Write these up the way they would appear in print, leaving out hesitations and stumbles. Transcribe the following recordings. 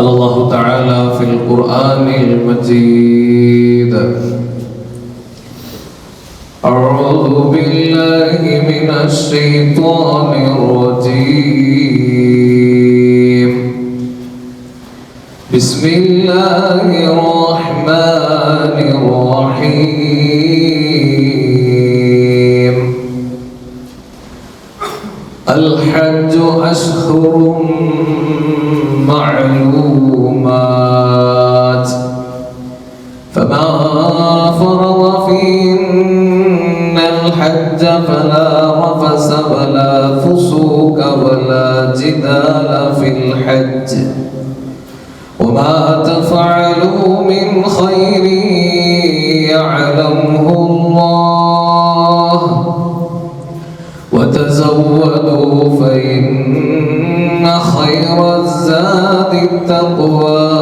الله تعالى في القرآن المجيد أعوذ بالله من الشيطان الرجيم بسم الله الرحمن الرحيم الحج أشهر معلومات فمن فرض فيهن الحج فلا رفث ولا فسوق ولا جدال في الحج وما تفعلوا من خير يعلمه الله وتزودوا فإن خير الزاد التقوى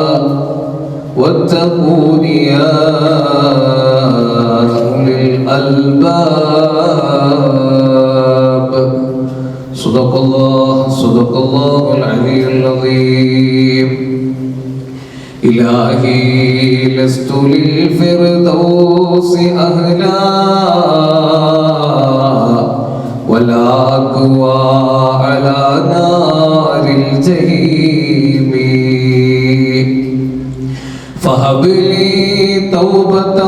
واتقون يا أولي الألباب صدق الله العلي العظيم إلهي لست للفردوس أهلا ولا أقوى على نار الجحيم فهب لي توبة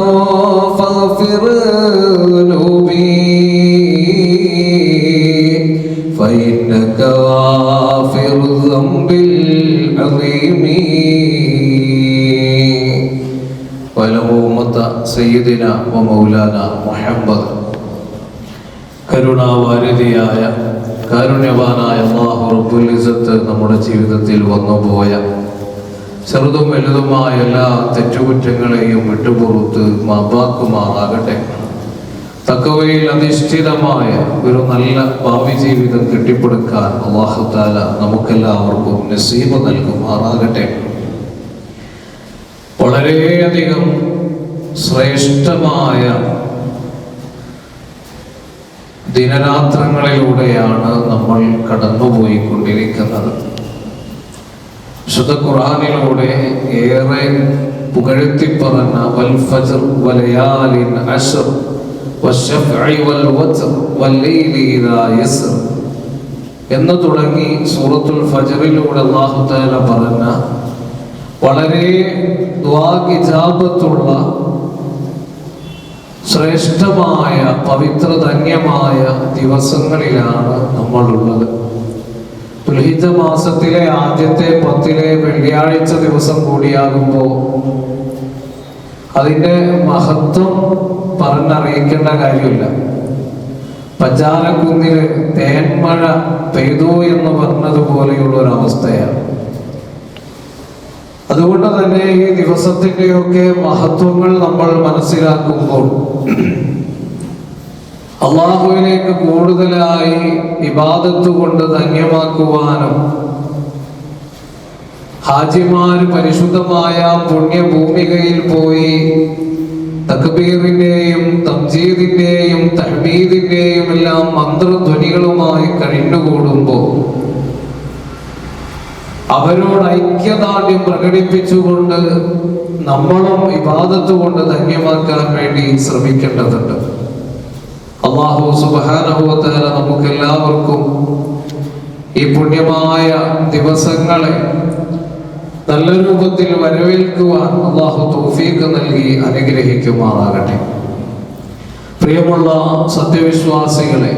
فاغفر ذنوبي فإنك غافر الذنب العظيم ولهمة سيدنا ومولانا محمد കരുണാവാരിധിയായ കാരുണ്യവാനായ അല്ലാഹു റബ്ബുൽ ഇസ്സത്ത് നമ്മുടെ ജീവിതത്തിൽ വന്നുപോയ ചെറുതും വലുതുമായ എല്ലാ തെറ്റുകുറ്റങ്ങളെയും വിട്ടുപുറത്ത് മാപ്പാക്കുമാറാകട്ടെ. തഖ്വയിൽ അധിഷ്ഠിതമായ ഒരു നല്ല ഭാവി ജീവിതം കെട്ടിപ്പടുക്കാൻ അല്ലാഹു തആല നമുക്കെല്ലാവർക്കും നസീബ് നൽകുമാറാകട്ടെ. വളരെയധികം ശ്രേഷ്ഠമായ ദിനരാത്രങ്ങളിലൂടെയാണ് നമ്മൾ കടന്നുപോയിക്കൊണ്ടിരിക്കുന്നത്. വിശുദ്ധ ഖുർആനിലൂടെ ഏറെ പുകഴ്ത്തിപ്പറഞ്ഞ വൽ ഫജ്ർ വലയാലിൻ അശ്ർ വശഫഇ വൽ വത്ർ വല്ലൈലി ഇദാ യസ്ർ എന്ന് തുടങ്ങി സൂറത്തുൽ ഫജ്റിലൂടെ അല്ലാഹു തആല പറഞ്ഞ വളരെ ദുആക്ക് ഇജാബത്തുള്ള ശ്രേഷ്ഠമായ പവിത്രധന്യമായ ദിവസങ്ങളിലാണ് നമ്മളുള്ളത്. ദുൽഹിജ്ജ മാസത്തിലെ ആദ്യത്തെ 10 വെള്ളിയാഴ്ച ദിവസം കൂടിയാകുമ്പോൾ അതിൻ്റെ മഹത്വം പറഞ്ഞറിയിക്കേണ്ട കാര്യമില്ല. പഞ്ചാരക്കുന്നില് തേന്മഴ പെയ്തു എന്ന് പറഞ്ഞതുപോലെയുള്ള ഒരവസ്ഥയാണ്. അതുകൊണ്ട് തന്നെ ഈ ദിവസത്തിൻ്റെയൊക്കെ മഹത്വങ്ങൾ നമ്മൾ മനസ്സിലാക്കുമ്പോൾ അള്ളാഹുവിലേക്ക് കൂടുതലായി ഇബാദത്ത് കൊണ്ട് ധന്യമാക്കുവാനും ഹാജിമാര് പരിശുദ്ധമായ പുണ്യഭൂമികയിൽ പോയി തക്ബീറിന്റെയും തംജീദിന്റെയും തഹ്മീദിന്റെയും എല്ലാം മന്ത്രധ്വനികളുമായി കഴിഞ്ഞുകൂടുമ്പോൾ അവരോട് ഐക്യദാർഢ്യം പ്രകടിപ്പിച്ചുകൊണ്ട് നമ്മളും ഇബാദത്ത് കൊണ്ട് ധന്യമാക്കാൻ വേണ്ടി ശ്രമിക്കേണ്ടതുണ്ട്. അല്ലാഹു സുബ്ഹാനഹു വ തആല നമുക്കെല്ലാവർക്കും ഈ പുണ്യമായ ദിവസങ്ങളെ നല്ല രൂപത്തിൽ വരവേൽക്കുവാൻ അല്ലാഹു തൗഫീഖ് നൽകി അനുഗ്രഹിക്കുമാറാകട്ടെ. പ്രിയമുള്ള സത്യവിശ്വാസികളെ,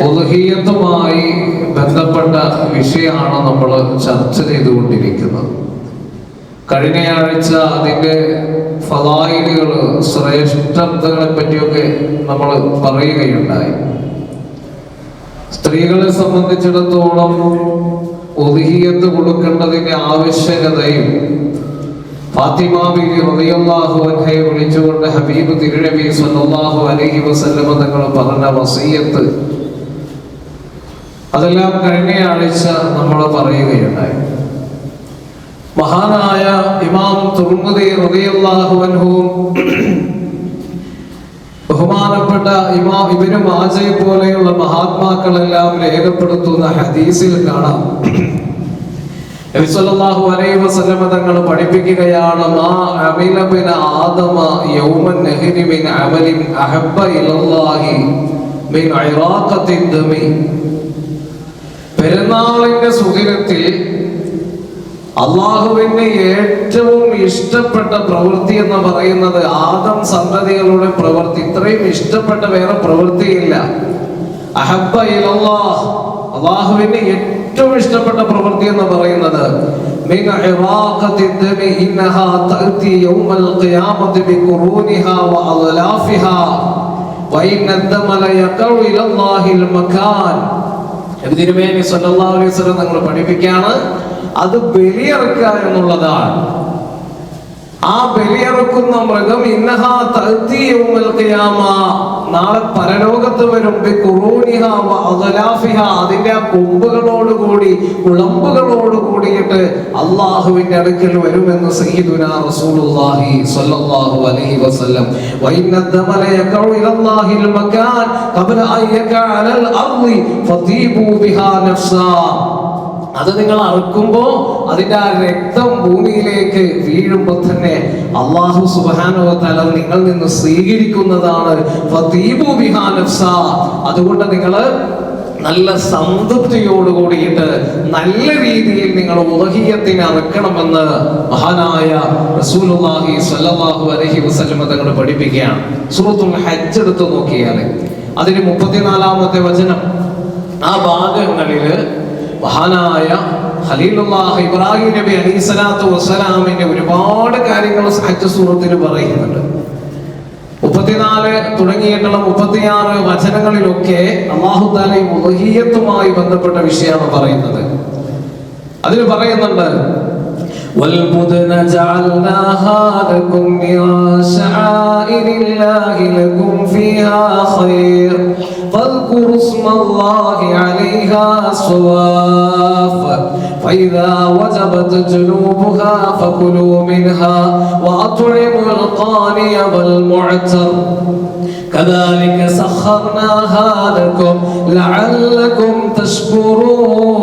ഉദ്ഹിയ്യത്തുമായി ബന്ധപ്പെട്ട വിഷയമാണ് നമ്മൾ ചർച്ച ചെയ്തുകൊണ്ടിരിക്കുന്നത്. കഴിഞ്ഞയാഴ്ച അതിൻ്റെ ഫളായിലുകൾ, ശ്രേഷ്ഠതകളെ പറ്റിയൊക്കെ നമ്മൾ പറയുകയുണ്ടായി. സ്ത്രീകളെ സംബന്ധിച്ചിടത്തോളം ഉദ്ഹിയ്യത്ത് കൊടുക്കേണ്ടതിൻ്റെ ആവശ്യകതയും ഫാത്തിമ ബിബി റളിയല്ലാഹു അൻഹയെ വിളിച്ചുകൊണ്ട് ഹബീബ് തിരുനബി സ്വല്ലല്ലാഹു അലൈഹി വസല്ലം തങ്ങൾ പറഞ്ഞ വസിയ്യത്ത്, അതെല്ലാം കഴിഞ്ഞയാഴ്ച നമ്മൾ പറയുകയുണ്ടായി. മഹാനായ ഇമാം തുർമുദി റളിയല്ലാഹു അൻഹു ബഹുമാനപ്പെട്ട ഇമാം ഇബ്നു മാജയെ പോലെയുള്ള മഹാത്മാക്കളെല്ലാം രേഖപ്പെടുത്തുന്ന ഹദീസിൽ കാണാം, നബി സല്ലല്ലാഹു അലൈഹി വസല്ലം തങ്ങൾ പഠിപ്പിക്കുകയാണ്, മാ അമില ബിന ആദമ യൗമൻ നഹരി മിൻ അമലിൻ അഹബ്ബ ഇലല്ലാഹി മിൻ ഇറാഖത്തി ദമി. പെരുന്നാളിന്റെ സുദിനത്തിൽ അള്ളാഹുവിന് ഏറ്റവും ഇഷ്ടപ്പെട്ട പ്രവൃത്തി എന്ന് പറയുന്നത് ആദം സന്തതികളുടെ പ്രവൃത്തി. ഇത്രയും ഇഷ്ടപ്പെട്ട വേറെ പ്രവൃത്തിയില്ല. അഹബ്ബ ഇലല്ലാഹ്, അള്ളാഹുവിന് ഏറ്റവും ഇഷ്ടപ്പെട്ട പ്രവൃത്തി എന്ന് പറയുന്നത് മിൻ ഇറാഖത്തി ദമി ഇന്നഹാ തഅതി യൗമൽ ഖിയാമത്തി ബിഖുറൂനിഹാ വഅദ്ലാഫിഹാ വഇന്ന അദ്ദമ ലയഖഉ ഇലല്ലാഹിൽ മകാൻ. നബി സല്ലല്ലാഹു അലൈഹി വസല്ലം തങ്ങൾ പഠിപ്പിക്കുകയാണ്, അത് ബലിയറുക്കുക എന്നുള്ളതാണ്. ആ ബലിയറുക്കുന്ന മൃഗം ഇന്നഹാ തഅതി യൗമൽ ഖിയാമ, നാളെ പരലോകത്ത് വരും, ബിഖുറൂനിഹാ വഅദ്ലാഫിഹാ, അതിന്റെ ആ കൊമ്പുകളോടുകൂടി കുളമ്പുകളോട് കൂടിയിട്ട് അള്ളാഹുവിന്റെ അടുക്കൽ വരുമെന്ന് സയ്യിദുനാ റസൂലുള്ളാഹി സ്വല്ലല്ലാഹു അലൈഹി വസല്ലം. വഇന്ന അദ്ദമ ലയഖഉ ഇലല്ലാഹിൽ മകാൻ ഖബ്ല അൻ യഖഅ അലൽ അർളി ഫതീബു ബിഹാ നഫ്സാ. അത് നിങ്ങൾ അറുക്കുമ്പോ അതിന്റെ ആ രക്തം ഭൂമിയിലേക്ക് വീഴുമ്പോൾ തന്നെ അല്ലാഹു സുബ്ഹാനഹു വ തആല നിങ്ങളിൽ നിന്ന് സ്വീകരിക്കുന്നതാണ്. ഫതീബു ബിഹാ നഫ്സാ. അതുകൊണ്ട് നിങ്ങൾ നല്ല സംതൃപ്തിയോട് കൂടിയിട്ട് നല്ല രീതിയിൽ നിങ്ങൾ ഉദ്ഹിയ്യത്തിനെ അറുക്കണമെന്ന് മഹാനായ റസൂലുള്ളാഹി സ്വല്ലല്ലാഹു അലൈഹി വസല്ലം തങ്ങൾ പഠിപ്പിക്കുകയാണ്. സൂറത്തുൽ ഹജ്ജ് എടുത്ത് നോക്കിയാൽ അതിന് 34-ാമത്തെ വചനം, ആ ഭാഗങ്ങളില് മഹാനായ ഖലീലുല്ലാഹ് ഇബ്രാഹിം നബി അലൈഹിസ്സലാത്തു വസ്സലാമിന്റെ ഒരുപാട് കാര്യങ്ങൾ ഹജ്ജ് സൂറത്തിൽ പറയുന്നുണ്ട്. 34 തുടങ്ങിയിട്ടുള്ള 36 വചനങ്ങളിലൊക്കെ അല്ലാഹു തആല ഉദ്ഹിയ്യത്തുമായി ബന്ധപ്പെട്ട വിഷയമാണ് പറയുന്നത്. അതിൽ പറയുന്നുണ്ട്, والبدن جعلناها لكم من شعائر الله لكم فيها خير فاذكروا اسم الله عليها صواف فإذا وجبت جنوبها فكلوا منها وأطعموا القاني والمعتر كذلك سخرناها لكم لعلكم تشكرون.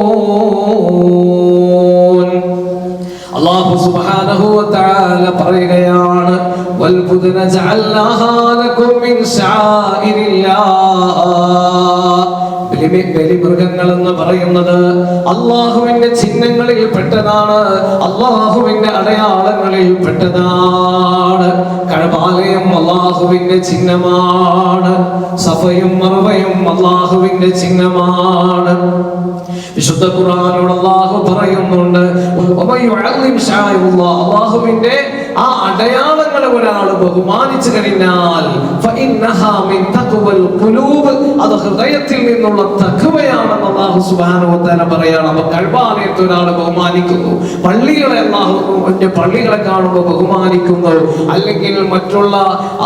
അല്ലാഹു സുബ്ഹാനഹു വ തആല പറയുകയാണ്, വൽബുദ്ന ജഅൽനാഹാ ലക്കും മിൻ ശആഇരില്ലാഹ്. ബലിമൃഗങ്ങൾ എന്ന് പറയുന്നത് അള്ളാഹുവിന്റെ ചിഹ്നങ്ങളിൽ പെട്ടതാണ്, അള്ളാഹുവിന്റെ അടയാളങ്ങളിൽ പെട്ടതാണ്. കഅബാലയം അള്ളാഹുവിന്റെ ചിഹ്നമാണ്, സഫയും മർവയും അള്ളാഹുവിന്റെ ചിഹ്നമാണ്. വിശുദ്ധ ഖുർആനിൽ അല്ലാഹു പറയുന്നുണ്ട്, അള്ളാഹുവിന്റെ ആ അടയാളങ്ങളെ ഒരാൾ ബഹുമാനിച്ചു കഴിഞ്ഞാൽ അത് ഹൃദയത്തിൽ നിന്നുള്ള തഖ്വയാണെന്ന് അല്ലാഹു സുബ്ഹാനഹു വ തആല പറയാണ്. അപ്പൊ കഅബാലയത്തെ ഒരാൾ ബഹുമാനിക്കുന്നു, പള്ളികളെ കാണുമ്പോൾ ബഹുമാനിക്കുന്നു, അല്ലെങ്കിൽ മറ്റുള്ള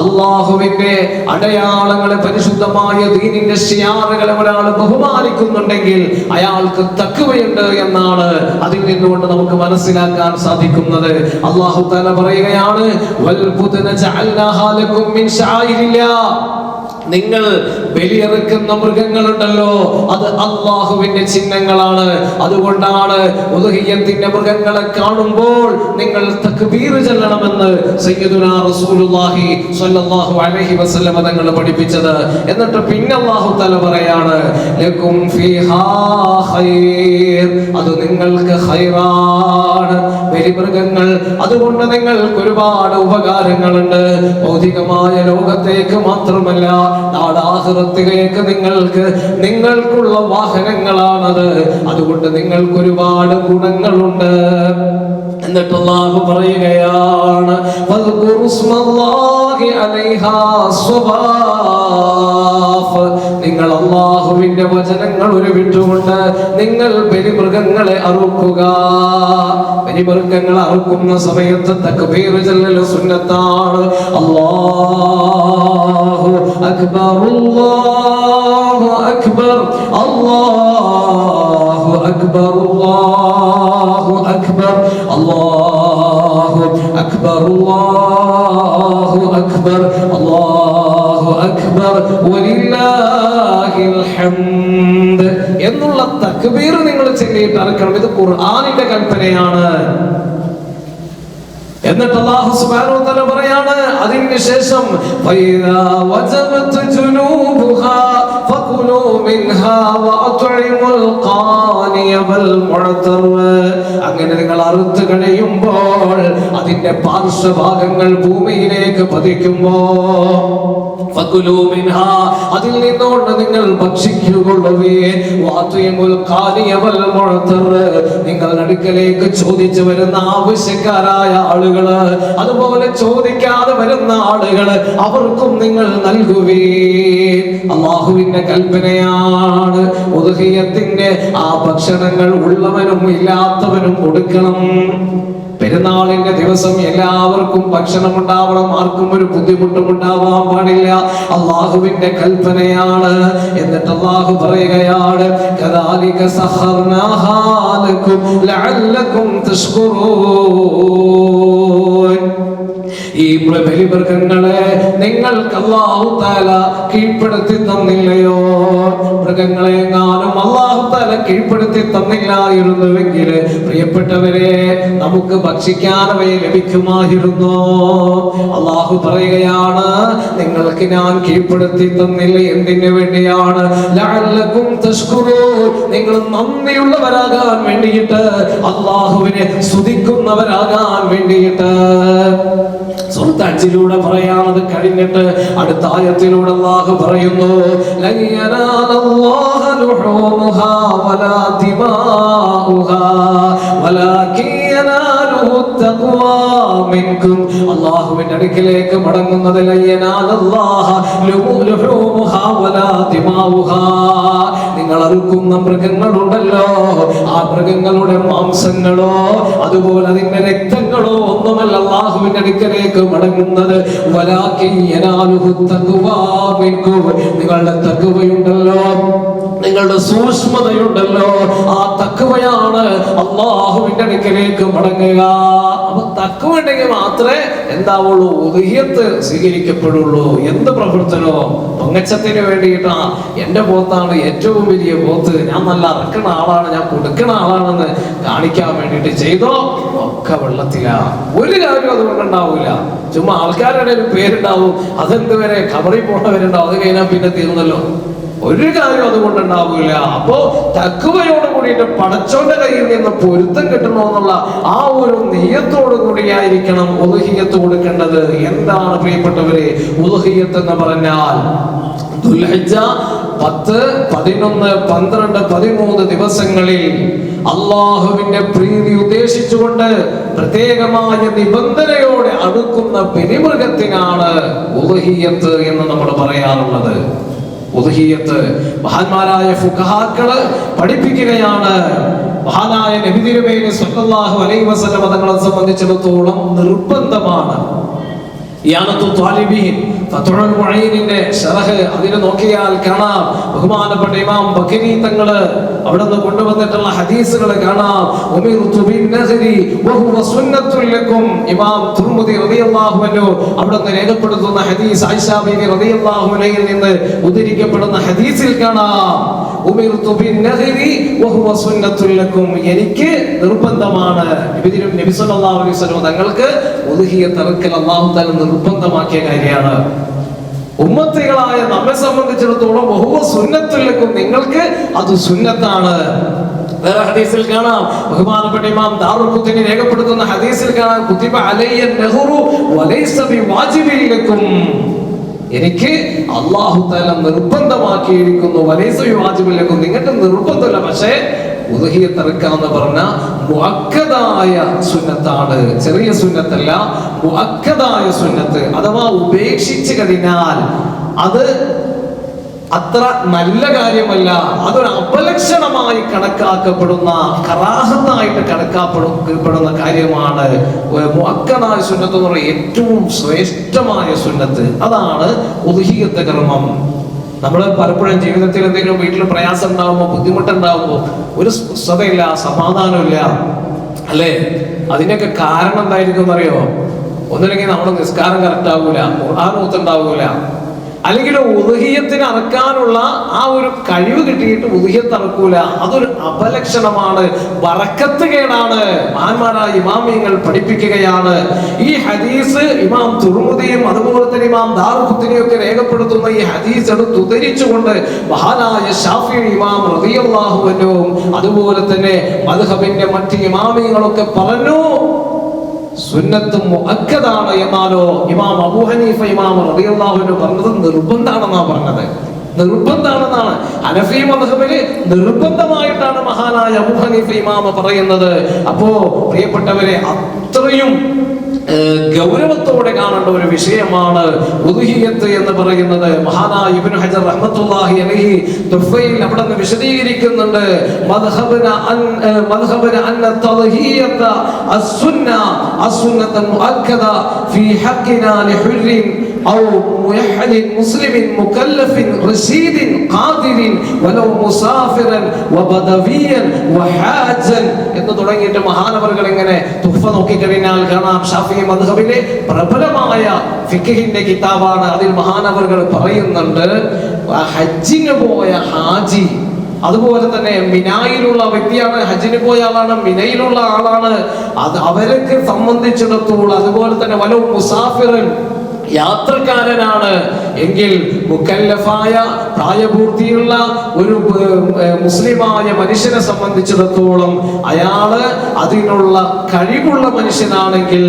അള്ളാഹുവിന്റെ അടയാളങ്ങളെ പരിശുദ്ധമായ ദീനിന്റെ ശിയാറുകളെ ഒരാൾ ബഹുമാനിക്കുന്നുണ്ടെങ്കിൽ അയാൾക്ക് തഖ്വയുണ്ട് എന്നാണ് അതിൽ നിന്നുകൊണ്ട് നമുക്ക് മനസ്സിലാക്കാൻ സാധിക്കുന്നത്. അല്ലാഹു തആല പറയുകയാണ്, വൽബുദ്ന ജഅൽനാഹാ ലക്കും മിൻ ശആഇരില്ലാഹ്. നിങ്ങൾ ബലിയറുക്കുന്ന മൃഗങ്ങളുണ്ടല്ലോ, അത് അള്ളാഹുവിന്റെ ചിഹ്നങ്ങളാണ്. അതുകൊണ്ടാണ് ഉദ്ഹിയ്യത്തിന്റെ മൃഗങ്ങളെ കാണുമ്പോൾ നിങ്ങൾ തക്ബീർ ചൊല്ലണമെന്ന് സയ്യിദുനാ റസൂലുള്ളാഹി സ്വല്ലല്ലാഹു അലൈഹി വസല്ലം തങ്ങൾ പഠിപ്പിച്ചത്. എന്നിട്ട് പിന്നെ അല്ലാഹു തആല പറയാണ്, ലക്കും ഫീഹാ ഖൈർ, അത് നിങ്ങൾക്ക് ഖൈറാണ്. ബലിമൃഗങ്ങൾ അതുകൊണ്ട് നിങ്ങൾക്ക് ഒരുപാട് ഉപകാരങ്ങളുണ്ട്. ഭൗതികമായ ലോകത്തേക്ക് മാത്രമല്ല, ആഖിറത്തിലേക്ക് നിങ്ങൾക്കുള്ള വാഹനങ്ങളാണത്. അതുകൊണ്ട് നിങ്ങൾക്ക് ഒരുപാട് ഗുണങ്ങളുണ്ട്. എന്നിട്ട് അല്ലാഹു പറയുകയാണ്, ഫദ്കുറുസ്മല്ലാഹി അലൈഹാ സ്വബാഫ്. നിങ്ങൾ അല്ലാഹുവിന്റെ വചനങ്ങൾ ഉരുവിട്ടുകൊണ്ട് നിങ്ങൾ ബലിമൃഗങ്ങളെ അറുക്കുക. ബലിമൃഗങ്ങൾ അറുക്കുന്ന സമയത്ത് തക്ബീർ ചൊല്ലൽ സുന്നത്താണ്. അല്ലാഹു അക്ബർ അല്ലാഹു അക്ബർ അല്ലാഹു അക്ബർ അല്ലാഹു അക്ബർ അല്ലാഹു അക്ബർ അല്ലാഹു അക്ബർ അല്ലാഹു അക്ബർ വലില്ലാഹിൽ ഹംദ് എന്നുള്ള തക്ബീർ നിങ്ങൾ ചൊല്ലിയിട്ട് അറുക്കണം. ഇത് ഖുർആനിന്റെ കൽപ്പനയാണ്. എന്നിട്ട് അല്ലാഹു സുബ്ഹാനഹു വ തആല പറയാണ് അതിന് ശേഷം ഫൈദാ വജബത് ജുനൂബുഹാ ഫകുലൂ മിൻഹാ വഅത്ഇമുൽ ഖാനിയ വൽ മുഅ്തർ. അങ്ങനെ നിങ്ങൾ അറുത്ത് കഴിയുമ്പോൾ അതിന്റെ പാർശ്വഭാഗങ്ങൾ ഭൂമിയിലേക്ക് പതിക്കുമ്പോൾ ഫകുലൂ മിൻഹാ അതിൽ നിന്നുകൊണ്ട് നിങ്ങൾ ഭക്ഷിക്കുകയുള്ളവേ വഅത്ഇമുൽ ഖാനിയ വൽ മുഅ്തർ. നിങ്ങളുടെ അടുക്കലേക്ക് ചോദിച്ചു വരുന്ന ആവശ്യക്കാരായ ആളുകൾ, അതുപോലെ ചോദിക്കാതെ വരുന്ന ആളുകള് അവർക്കും നിങ്ങൾ നൽകുവീൻ. അല്ലാഹുവിന്റെ കൽപ്പനയാണ്. ഉദ്ഹിയത്തിന്റെ ആ ഭക്ഷണങ്ങൾ ഉള്ളവനും ഇല്ലാത്തവനും കൊടുക്കണം. പെരുന്നാളിന്റെ ദിവസം എല്ലാവർക്കും ഭക്ഷണം ഉണ്ടാവണം, ആർക്കും ഒരു ബുദ്ധിമുട്ടും ഉണ്ടാവാൻ പാടില്ല. അല്ലാഹുവിന്റെ കൽപ്പനയാണ്. എന്നിട്ട് അല്ലാഹു പറയുകയാണ് കദാലിക സഖർനാഹാ ലക്കും ലഅല്ലക്കും തഷ്കുറൂൻ. ഈ ബലിമൃഗങ്ങളെ നിങ്ങൾക്ക് അല്ലാഹു തആല കീഴ്പ്പെടുത്തി തന്നില്ലയോ? മൃഗങ്ങളെ എങ്ങാനും അല്ലാഹു തആല കീഴ്പ്പെടുത്തി തന്നില്ലായിരുന്നുവെങ്കിൽ പ്രിയപ്പെട്ടവരെ നമുക്ക് ഭക്ഷിക്കാൻ അവയെ ലഭിക്കുമായിരുന്നോ? അല്ലാഹു പറയുകയാണ് നിങ്ങൾക്ക് ഞാൻ കീഴ്പ്പെടുത്തി തന്നില്ല. എന്തിനു വേണ്ടിയാണ്? ലഅല്ലക്കും തഷ്കുറൂൻ. നിങ്ങൾ നന്ദിയുള്ളവരാകാൻ വേണ്ടിയിട്ട്, അല്ലാഹുവിനെ സ്തുതിക്കുന്നവരാകാൻ വേണ്ടിയിട്ട്. സൂറത്ത് ഹജ്ജിലൂടെ പറയാനത് കഴിഞ്ഞിട്ട് അടുത്ത ആയത്തിലൂടെ അല്ലാഹു പറയുന്നു ലൻ യനാലല്ലാഹ ലുഹൂമുഹാ വലാ ദിമാഉഹാ വലാകിൻ യനാലുഹു തഖ്വാ മിൻകും. അല്ലാഹുവിന്റെ അടുക്കലേക്ക് മടങ്ങുന്നത് ലൻ യനാലല്ലാഹ ലുഹൂമുഹാ വലാ ദിമാഉഹാ. നിങ്ങൾ അറുക്കുന്ന മൃഗങ്ങളുണ്ടല്ലോ, ആ മൃഗങ്ങളുടെ മാംസങ്ങളോ അതുപോലെ അതിന്റെ രക്തങ്ങളോ ഒന്നുമല്ല അല്ലാഹുവിന്റെ അടുക്കലേക്ക് മടങ്ങുന്നത്. വലാകിൻ യനാലുഹു തഖ്വാ മിൻകും. നിങ്ങളുടെ തഖ്വയുണ്ടല്ലോ, നിങ്ങളുടെ സൂക്ഷ്മതയുണ്ടല്ലോ, ആ തഖ്വയാണ് അല്ലാഹുവിന്റെ അടുക്കലേക്ക് മടങ്ങുക. അപ്പൊ തഖ്വ ഉണ്ടെങ്കിൽ മാത്രമേ എന്താവുള്ളൂ? ഉദ്ഹിയത്ത് സ്വീകരിക്കപ്പെടുള്ളൂ. എന്ത് പ്രവർത്തനോ പൊങ്ങച്ചത്തിന് വേണ്ടിയിട്ടാ എന്റെ പോത്താണ് ഏറ്റവും വലിയ പോത്ത്, ഞാൻ നല്ല അറക്കണ ആളാണ്, ഞാൻ കൊടുക്കണ ആളാണെന്ന് കാണിക്കാൻ വേണ്ടിയിട്ട് ചെയ്തോ ഒക്കെ വെള്ളത്തിലാ. ഒരു കാര്യം അതുകൊണ്ടുണ്ടാവൂല. ചുമ്മാ ആൾക്കാരുടെ ഒരു പേരുണ്ടാവും, അതെന്തുവരെ ഖബറിൽ പോണവരുണ്ടാവും, അത് കഴിഞ്ഞാൽ പിന്നെ തീർന്നല്ലോ. ഒരു കാര്യം അതുകൊണ്ടുണ്ടാവില്ല. അപ്പോ തഖ്വയോട് കൂടിയിട്ട് പടച്ചോന്റെ കയ്യിൽ നിന്ന് പൊരുത്തം കിട്ടണമെന്നുള്ള ആ ഒരു നിയ്യത്തോടു കൂടിയായിരിക്കണം ഉദ്ഹിയത്ത് കൊടുക്കേണ്ടത്. എന്താണ് പ്രിയപ്പെട്ടവരെ ഉദ്ഹിയത്ത് എന്ന് പറഞ്ഞാൽ? ദുൽഹിജ്ജ 10, 11, 12, 13 ദിവസങ്ങളിൽ അള്ളാഹുവിന്റെ പ്രീതി ഉദ്ദേശിച്ചുകൊണ്ട് പ്രത്യേകമായ നിബന്ധനയോടെ അടുക്കുന്ന ബലിമൃഗത്തിനാണ് ഉദ്ഹിയത്ത് എന്ന് നമ്മൾ പറയാറുള്ളത്. ഉദ്ഹിയത്ത് മഹാന്മാരായ ഫുഖഹാക്കള് പഠിപ്പിക്കുകയാണ്. മഹാനായ നബി തിരുമേനി സ്വല്ലല്ലാഹു അലൈഹി വസല്ലം തങ്ങളെ സംബന്ധിച്ചിടത്തോളം നിർബന്ധമാണ്. ഇയാനത്തു ത്വാലിബീൻ ഫത്ഹുൽ മുഈനിന്റെ ശറഹ് അതിനെ നോക്കിയാൽ കാണാം. ബഹുമാനപ്പെട്ട ഇമാം ബഖരി തങ്ങള് അവിടെ നിന്ന് കൊണ്ടുവന്നിട്ടുള്ള ഹദീസുകൾ കാണാം. ഉമിർതു ബിന്നഹരി വഹുവ സുന്നത്തുൽ ലക്കും. ഇമാം തുർമുദി റളിയല്ലാഹു അൻഹു അവിടെ നിന്ന് രേഖപ്പെടുത്തുന്ന ഹദീസ്, ആയിഷ ബീവി റളിയല്ലാഹു അൻഹയിൽ നിന്ന് ഉദ്ധരിക്കപ്പെടുന്ന ഹദീസിൽ കാണാം ഉമിർതു ബിന്നഹരി വഹുവ സുന്നത്തുൽ ലക്കും. എനിക്ക് നിർബന്ധമാണ്. നബി സല്ലല്ലാഹു അലൈഹി വസല്ലം തങ്ങൾക്ക് ഉദ്ഹിയത്ത് അറുക്കൽ അല്ലാഹു തആല നിർബന്ധമാക്കിയ കാര്യമാണ്. ഉമ്മത്തികളായ നമ്മെ സംബന്ധിച്ചിടത്തോളം ബഹുവ സുന്നത്തുലക്കും, നിങ്ങൾക്ക് അത് സുന്നത്താണ്. വേറെ ഹദീസിൽ കാണാം, ബഹുമാനപ്പെട്ട ഇമാം ദാറുഖുത്നി രേഖപ്പെടുത്തുന്ന ഹദീസിൽ കാണാം കുതിബ അലയ്യ നഹ്റു വലൈസ ബിവാജിബിൻ ലക്കും. എനിക്ക് അല്ലാഹു തആല നിർബന്ധമാക്കിയിരിക്കുന്നു. വലൈസ ബിവാജിബിൻ ലക്കും, നിങ്ങൾക്ക് നിർബന്ധമില്ല, പക്ഷേ ഉദ്ഹിയത്ത് അറുക്കാന്ന് പറഞ്ഞ മുഅക്കദായ സുന്നത്താണ്. ചെറിയ സുന്നത്തല്ല, മുഅക്കദായ സുന്നത്ത്. അഥവാ ഉപേക്ഷിച്ച് കഴിഞ്ഞാൽ അത് അത്ര നല്ല കാര്യമല്ല, അതൊരു അപലക്ഷണമായി കണക്കാക്കപ്പെടുന്ന, കറാഹത്തായിട്ട് കണക്കാക്കപ്പെടുന്ന കാര്യമാണ്. മുഅക്കദായ സുന്നത്ത് എന്ന് പറയുന്നത് ഏറ്റവും ശ്രേഷ്ഠമായ സുന്നത്ത്. അതാണ് ഉദ്ഹിയത്ത് കർമ്മം. നമ്മൾ പലപ്പോഴും ജീവിതത്തിൽ എന്തെങ്കിലും വീട്ടിൽ പ്രയാസം ഉണ്ടാകുമ്പോൾ, ബുദ്ധിമുട്ടുണ്ടാകുമ്പോൾ ഒരു സ്വസ്ഥതയില്ല, സമാധാനമില്ല, അല്ലേ? അതിനൊക്കെ കാരണം എന്തായിരിക്കും എന്നറിയോ? ഒന്നില്ലെങ്കിൽ നമ്മുടെ നിസ്കാരം കറക്റ്റ് ആകൂല, ഖുർആൻ ഓത്തുണ്ടാവൂല, അല്ലെങ്കിൽ ഉദ്ഹിയത്തിന് അറക്കാനുള്ള ആ ഒരു കഴിവ് കിട്ടിയിട്ട് ഉദ്ഹിയത്ത് അറക്കൂല, അതൊരു അപലക്ഷണമാണ്, ബറക്കത്ത് കേടാണ്. മഹാന്മാരായ ഇമാമിയങ്ങൾ പഠിപ്പിക്കുകയാണ്. ഈ ഹദീസ് ഇമാം തുർമുദിയും അതുപോലെ തന്നെ ഇമാം ദാറുഖുത്നിയും ഒക്കെ രേഖപ്പെടുത്തുന്ന ഈ ഹദീസ് എടുത്ത് ഉദ്ധരിച്ചുകൊണ്ട് മഹാനായ ശാഫിഈ ഇമാം റളിയല്ലാഹു അൻഹുവും അതുപോലെ തന്നെ മദ്ഹബിന്റെ മറ്റ് ഇമാമിയങ്ങളൊക്കെ പറഞ്ഞു സുന്നത്ത് മുഅക്കദാണ്. എന്നാലോ ഇമാം അബൂ ഹനീഫ ഇമാം റളിയല്ലാഹു അൻഹു പറഞ്ഞത് നിർബന്ധമാണെന്നാണ് പറഞ്ഞത്. നിർബന്ധമാണെന്നാണ്. ഹനഫി മദ്ഹബില് നിർബന്ധമായിട്ടാണ് മഹാനായ അബൂ ഹനീഫ ഇമാം പറയുന്നത്. അപ്പോ പ്രിയപ്പെട്ടവരെ, അത്രയും ഗൗരവത്തോടെ കാണേണ്ട ഒരു വിഷയമാണ് ഉദ്ഹിയത്ത് എന്ന് പറയുന്നത്. മഹാനായ ഇബ്നു ഹജർ റഹ്മത്തുള്ളാഹി അലൈഹി തുഫയിൽ അവിടെ നിന്ന് വിശദീകരിക്കുന്നുണ്ട്. മദ്ഹബന അന്ന തദ്ഹിയത അസ്സുന്നത മുഅക്കദ ഫീ ഹഖ്ന ലിഹുർരിൻ ഔ മുയഹ്ലിൻ മുസ്ലിമിൻ മുകല്ലഫിൻ റശീദിൻ ഖാദിരിൻ വലൗ മുസാഫിറൻ വബദവിയൻ വഹാജൻ എന്ന് തുടങ്ങിയിട്ട് മഹാനവറുകൾ ഇങ്ങനെ തുഫ നോക്കിക്കഴിഞ്ഞാൽ കാണാം. ഷാഫിഈ മദ്ഹബിലെ പ്രബലമായ ഫിഖ്ഹിന്റെ കിതാബാണ്. അതിൽ മഹാനവറുകൾ പറയുന്നുണ്ട്, ഹജ്ജിന് പോയ ഹാജി, അതുപോലെ തന്നെ മിനായിലുള്ള വ്യക്തിയാണ്, ഹജ്ജിന് പോയ ആളാണ്, മിനയിലുള്ള ആളാണ്, അത് അവർക്ക് സംബന്ധിച്ചിടത്തോളം അതുപോലെ തന്നെ വലൗ മുസാഫിറൻ യാത്രക്കാരനാണ് എങ്കിൽ മുക്കല്ലഫായ പ്രായപൂർത്തിയുള്ള ഒരു മുസ്ലിമായ മനുഷ്യനെ സംബന്ധിച്ചിടത്തോളം അയാള് അതിനുള്ള കഴിവുള്ള മനുഷ്യനാണെങ്കിൽ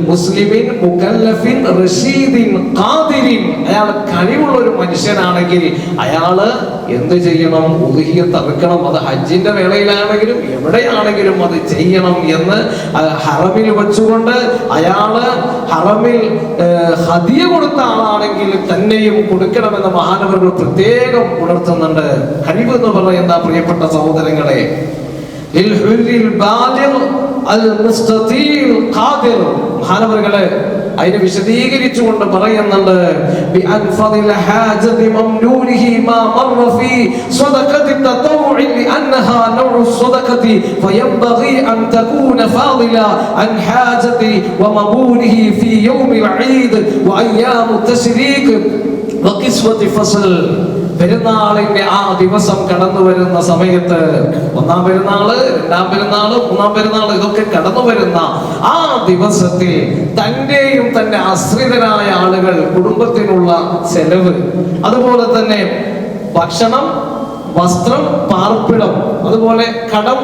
മുസ്ലിമിൻ മുക്കല്ലഫിൻ റഷീദിൻ ഖാദിരിൻ, അയാൾ കഴിവുള്ള ഒരു മനുഷ്യനാണെങ്കിൽ അയാള് എന്ത് ചെയ്യണം? ഉദ്ഹിയത്ത് അറുക്കണം. അത് ഹജ്ജിന്റെ വേളയിലാണെങ്കിലും എവിടെയാണെങ്കിലും അത് ചെയ്യണം എന്ന് ഹറമിൽ വെച്ചുകൊണ്ട് അയാള് ഹറമിൽ ഹദിയ കൊടുത്ത ആളാണെങ്കിൽ തന്നെയും കൊടുക്കണമെന്ന് മഹാനവറുകൾ പ്രത്യേകം ഉണർത്തുന്നുണ്ട്. കഴിവ് എന്ന് പറയുന്ന പ്രിയപ്പെട്ട സഹോദരങ്ങളെ, മഹാനവറുകളെ അതിനെ വിശദീകരിച്ചുകൊണ്ട് പറയുന്നുണ്ട്, പെരുന്നാളിന്റെ ആ ദിവസം കടന്നു വരുന്ന സമയത്ത്, ഒന്നാം പെരുന്നാള്, രണ്ടാം പെരുന്നാള്, മൂന്നാം പെരുന്നാള്, ഇതൊക്കെ കടന്നു വരുന്ന ആ ദിവസത്തിൽ തന്റെയും തന്റെ ആശ്രിതരായ ആളുകൾ കുടുംബത്തിനുള്ള ചെലവ്, അതുപോലെ തന്നെ ഭക്ഷണം, വസ്ത്രം, പാർപ്പിടം, അതുപോലെ കടം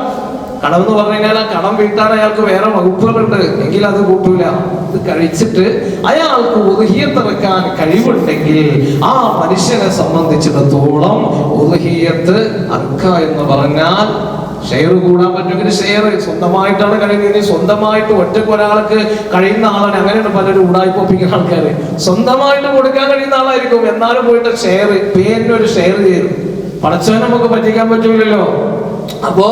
എന്ന് പറഞ്ഞു കഴിഞ്ഞാൽ ആ കടം വീട്ടാൻ അയാൾക്ക് വേറെ വകുപ്പുകളുണ്ട് എങ്കിൽ അത് കൂട്ടൂല. ഇത് കഴിച്ചിട്ട് അയാൾക്ക് ഉദ്ഹിയത്ത് ഇറക്കാൻ കഴിവുണ്ടെങ്കിൽ ആ മനുഷ്യനെ സംബന്ധിച്ചിടത്തോളം ഉദ്ഹിയത്ത് അറുക്ക എന്ന് പറഞ്ഞാൽ ഷെയർ കൂടാൻ പറ്റുമെങ്കിൽ ഷെയർ, സ്വന്തമായിട്ടാണ് കഴിയുന്നത്. സ്വന്തമായിട്ട് ഒറ്റക്ക് ഒരാൾക്ക് കഴിയുന്ന ആളാണ്. അങ്ങനെയാണ് പലരും ഉടായിപ്പൊപ്പിക്കുന്ന ആൾക്കാര്. സ്വന്തമായിട്ട് കൊടുക്കാൻ കഴിയുന്ന ആളായിരിക്കും, എന്നാലും പോയിട്ട് ഷെയർ, പേരിനൊരു ഷെയർ ചെയ്തു. പടച്ചവനെ നമുക്ക് പറ്റിക്കാൻ പറ്റൂലല്ലോ. അപ്പോ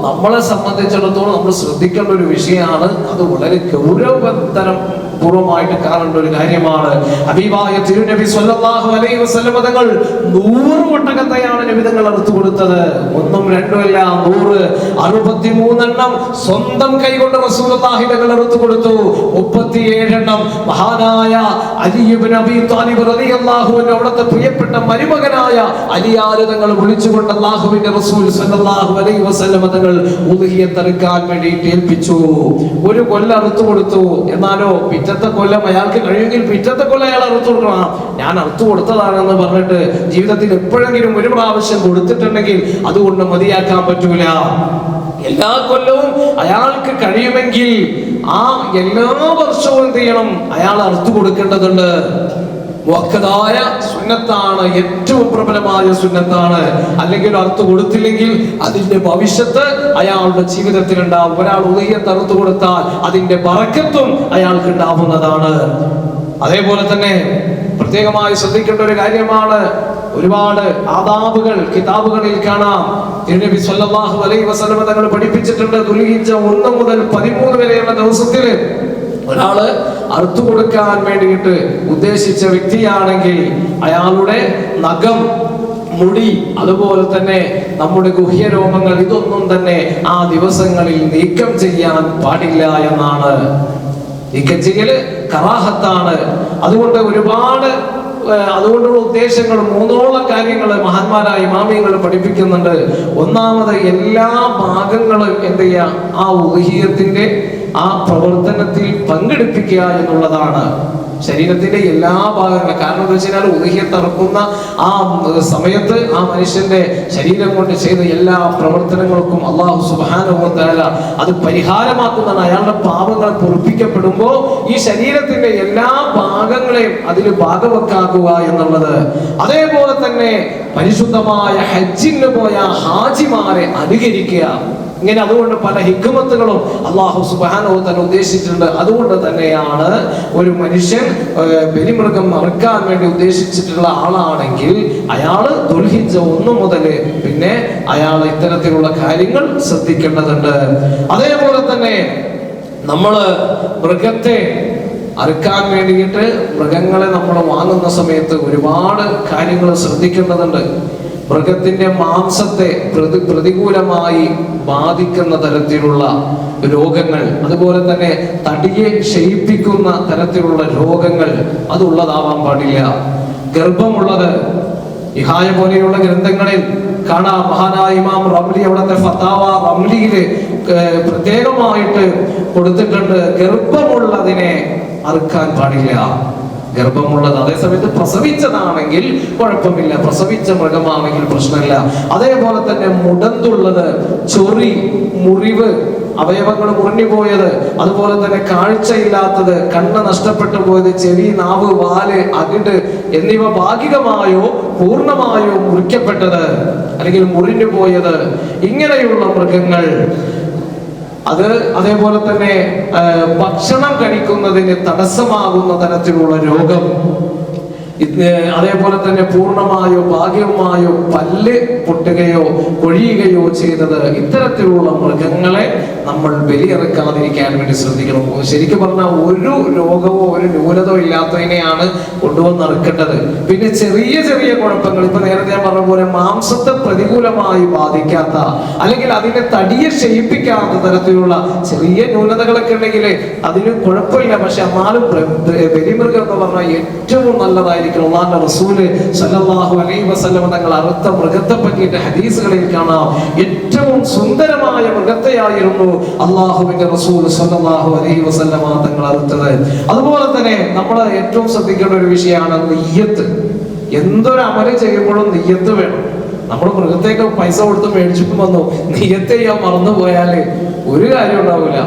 നമ്മളെ സംബന്ധിച്ചിടത്തോളം നമ്മൾ ശ്രദ്ധിക്കേണ്ട ഒരു വിഷയമാണ്. അത് വളരെ ഗൗരവതരം പൂർവമായിട്ട് കാണേണ്ട ഒരു കാര്യമാണ്. ഹബീബായ തിരുനബി സ്വല്ലല്ലാഹു അലൈഹി വസല്ലം തങ്ങൾ 100 ഒട്ടകത്തെയാണ് നബി തങ്ങൾ അറുത്തു കൊടുത്തത്. ഒന്നും രണ്ടുമല്ല, 163 എണ്ണം സ്വന്തം കൈകൊണ്ട് റസൂലുള്ളാഹി തങ്ങൾ അറുത്തു കൊടുത്തു. 37 എണ്ണം മഹാനായ അലി ഇബ്നു അബീ ത്വാലിബ് റളിയല്ലാഹു അൻഹു അവിടുത്തെ പ്രിയപ്പെട്ട മരുമകനായ അലിയാർ തങ്ങൾ വിളിച്ചുകൊണ്ട് അല്ലാഹുവിന്റെ റസൂൽ സ്വല്ലല്ലാഹു അലൈഹി വസല്ലം തങ്ങൾ ഉദ്ഹിയത്ത് അറുക്കാൻ വേണ്ടി ഏൽപ്പിച്ചു. ഒരു കൊല്ലം അറുത്തു കൊടുത്തു. എന്നാലോ പിറ്റത്തെ കൊല്ലം അയാൾക്ക് കഴിയുമെങ്കിൽ പിറ്റത്തെ കൊല്ലം അയാൾ അറുത്തു കൊടുക്കണം. ഞാൻ അറുത്തു കൊടുത്തതാണെന്ന് പറഞ്ഞിട്ട് ജീവിതത്തിൽ എപ്പോഴെങ്കിലും ഒരു പ്രാവശ്യം കൊടുത്തിട്ടുണ്ടെങ്കിൽ അതുകൊണ്ട് മതിയാക്കാൻ പറ്റൂല. എല്ലാ കൊല്ലവും അയാൾക്ക് കഴിയുമെങ്കിൽ ആ എല്ലാ വർഷവും എന്ത് ചെയ്യണം? അയാൾ അറുത്തു കൊടുക്കേണ്ടതുണ്ട്. മുഅക്കദായ സുന്നത്താണ്, ഏറ്റവും പ്രബലമായ സുന്നത്താണ്. അല്ലെങ്കിൽ അറുത്തു കൊടുത്തില്ലെങ്കിൽ അതിന്റെ ഭവിഷ്യത്ത് അയാളുടെ ജീവിതത്തിൽ ഉണ്ടാവും. ഒരാൾ ഉദ്ഹിയത്ത് അറുത്തു കൊടുത്താൽ അതിന്റെ ബറക്കത്തും അയാൾക്ക് ഉണ്ടാവുന്നതാണ്. അതേപോലെ തന്നെ പ്രത്യേകമായി ശ്രദ്ധിക്കേണ്ട ഒരു കാര്യമാണ്, ഒരുപാട് ആദാബുകൾ കിതാബുകളിൽ കാണാം. തിരുനബി സ്വല്ലല്ലാഹു അലൈഹി വസല്ലം തങ്ങൾ പഠിപ്പിച്ചിട്ടുണ്ട്, ദുൽഹിജ്ജ 1 മുതൽ 13 വരെയുള്ള ദിവസത്തിൽ ഒരാള് അറുത്തു കൊടുക്കാൻ വേണ്ടിയിട്ട് ഉദ്ദേശിച്ച വ്യക്തിയാണെങ്കിൽ അയാളുടെ നഖം, മുടി, അതുപോലെ തന്നെ നമ്മുടെ ഗുഹ്യരോമങ്ങൾ, ഇതൊന്നും തന്നെ ആ ദിവസങ്ങളിൽ നീക്കം ചെയ്യാൻ പാടില്ല എന്നാണ്. നീക്കം ചെയ്യല് കറാഹത്താണ്. അതുകൊണ്ട് ഒരുപാട് അതുകൊണ്ടുള്ള ഉദ്ദേശങ്ങൾ മൂന്നോളം കാര്യങ്ങൾ മഹാന്മാരായ ഇമാമിയങ്ങൾ പഠിപ്പിക്കുന്നുണ്ട്. ഒന്നാമത് എല്ലാ ഭാഗങ്ങളും എന്ത് ചെയ്യുക, ആ ഉദ്ഹിയത്തിന്റെ ആ പ്രവർത്തനത്തിൽ പങ്കെടുപ്പിക്കുക എന്നുള്ളതാണ്. ശരീരത്തിന്റെ എല്ലാ ഭാഗങ്ങളും. കാരണം എന്താ വെച്ച് കഴിഞ്ഞാൽ ഉദ്ഹിയത്ത് അറുക്കുന്ന ആ സമയത്ത് ആ മനുഷ്യന്റെ ശരീരം കൊണ്ട് ചെയ്ത എല്ലാ പ്രവർത്തനങ്ങൾക്കും അല്ലാഹു സുബ്ഹാനഹു വ തആല അത് പരിഹാരമാക്കുന്നതാണ്. അയാളുടെ പാപങ്ങൾ പൊറുപ്പിക്കപ്പെടുമ്പോൾ ഈ ശരീരത്തിന്റെ എല്ലാ ഭാഗങ്ങളെയും അതിൽ ഭാഗവക്കാക്കുക എന്നുള്ളത്. അതേപോലെ തന്നെ പരിശുദ്ധമായ ഹജ്ജിന് പോയ ഹാജിമാരെ അനുകരിക്കുക. ഇങ്ങനെ അതുകൊണ്ട് പല ഹിക്മത്തുകളും അല്ലാഹു സുബ്ഹാനഹു വ തആല ഉദ്ദേശിച്ചിട്ടുണ്ട്. അതുകൊണ്ട് തന്നെയാണ് ഒരു മനുഷ്യൻ ബലിമൃഗം അറുക്കാൻ വേണ്ടി ഉദ്ദേശിച്ചിട്ടുള്ള ആളാണെങ്കിൽ അയാൾ ദുൽഹിജ്ജ 1 മുതൽ പിന്നെ അയാൾ ഇത്തരത്തിലുള്ള കാര്യങ്ങൾ ശ്രദ്ധിക്കേണ്ടതുണ്ട്. അതേപോലെ തന്നെ നമ്മള് മൃഗത്തെ അറുക്കാൻ വേണ്ടിയിട്ട് മൃഗങ്ങളെ നമ്മൾ വാങ്ങുന്ന സമയത്ത് ഒരുപാട് കാര്യങ്ങൾ ശ്രദ്ധിക്കേണ്ടതുണ്ട്. മൃഗത്തിന്റെ മാംസത്തെ പ്രതികൂലമായി ബാധിക്കുന്ന തരത്തിലുള്ള രോഗങ്ങൾ, അതുപോലെ തന്നെ തടിയെ ക്ഷയിപ്പിക്കുന്ന തരത്തിലുള്ള രോഗങ്ങൾ അതുള്ളതാവാൻ പാടില്ല. ഗർഭമുള്ളത് ഇഹായ പോലെയുള്ള ഗ്രന്ഥങ്ങളിൽ കാണാം. മഹാനായ ഇമാം റംലി അവിടുത്തെ ഫത്താവ റംലിയില് പ്രത്യേകമായിട്ട് കൊടുത്തിട്ടുണ്ട്, ഗർഭമുള്ളതിനെ അറുക്കാൻ പാടില്ല. ഗർഭമുള്ളത്, അതേസമയത്ത് പ്രസവിച്ചതാണെങ്കിൽ കുഴപ്പമില്ല, പ്രസവിച്ച മൃഗമാണെങ്കിൽ പ്രശ്നമില്ല. അതേപോലെ തന്നെ മുടന്തുള്ളത്, ചൊറി, മുറിവ്, അവയവങ്ങൾ മുറിഞ്ഞു പോയത്, അതുപോലെ തന്നെ കാഴ്ചയില്ലാത്തത്, കണ്ണ് നഷ്ടപ്പെട്ടു പോയത്, ചെവി, നാവ്, വാല്, അകിട് എന്നിവ ഭാഗികമായോ പൂർണ്ണമായോ മുറിക്കപ്പെട്ടത് അല്ലെങ്കിൽ മുറിഞ്ഞു പോയത്, ഇങ്ങനെയുള്ള മൃഗങ്ങൾ. അതേപോലെ തന്നെ ഭക്ഷണം കഴിക്കുന്നതിന് തടസ്സമാകുന്ന തരത്തിലുള്ള രോഗം, അതേപോലെ തന്നെ പൂർണ്ണമായോ ഭാഗികമായോ പല്ല് പൊട്ടുകയോ കൊഴിയുകയോ ചെയ്തത്, ഇത്തരത്തിലുള്ള മൃഗങ്ങളെ നമ്മൾ ബലിയിറക്കാതിരിക്കാൻ വേണ്ടി ശ്രദ്ധിക്കണം. ശരിക്കും പറഞ്ഞാൽ ഒരു രോഗമോ ഒരു ന്യൂനതയോ ഇല്ലാത്തതിനെയാണ് കൊണ്ടുവന്ന് ഇറക്കേണ്ടത്. പിന്നെ ചെറിയ ചെറിയ കുഴപ്പങ്ങൾ, ഇപ്പൊ നേരത്തെ ഞാൻ പറഞ്ഞ പോലെ മാംസത്തെ പ്രതികൂലമായി ബാധിക്കാത്ത അല്ലെങ്കിൽ അതിനെ തടിയെ ക്ഷയിപ്പിക്കാത്ത തരത്തിലുള്ള ചെറിയ ന്യൂനതകളൊക്കെ ഉണ്ടെങ്കിൽ അതിന് കുഴപ്പമില്ല. പക്ഷെ എന്നാലും ബലിമൃഗം എന്ന് പറഞ്ഞാൽ ഏറ്റവും നല്ലതായിരിക്കും. അല്ലാഹുവിന്റെ റസൂല് സല്ലല്ലാഹു അലൈഹി വസല്ലം തങ്ങൾ അറുത്ത മൃഗത്തെ പറ്റിയിട്ട് ഹദീസുകളിൽ കാണാം, ഏറ്റവും സുന്ദരമായ മൃഗത്തെയായിരുന്നു അല്ലാഹുവിന്റെ റസൂൽ സല്ലല്ലാഹു അലൈഹി വസല്ലം തങ്ങൾ അറുത്തത്. അതുപോലെ തന്നെ നമ്മൾ ഏറ്റവും ശ്രദ്ധിക്കേണ്ട ഒരു വിഷയമാണ് നിയ്യത്ത്. എന്തൊരു അമല് ചെയ്യുമ്പോഴും നിയ്യത്ത് വേണം. നമ്മൾ മൃഗത്തേക്ക് പൈസ കൊടുത്ത് മേടിച്ചിട്ട് വന്നു നിയ്യത്ത് ചെയ്യാൻ മറന്നുപോയാല് ഒരു കാര്യം ഉണ്ടാവില്ല.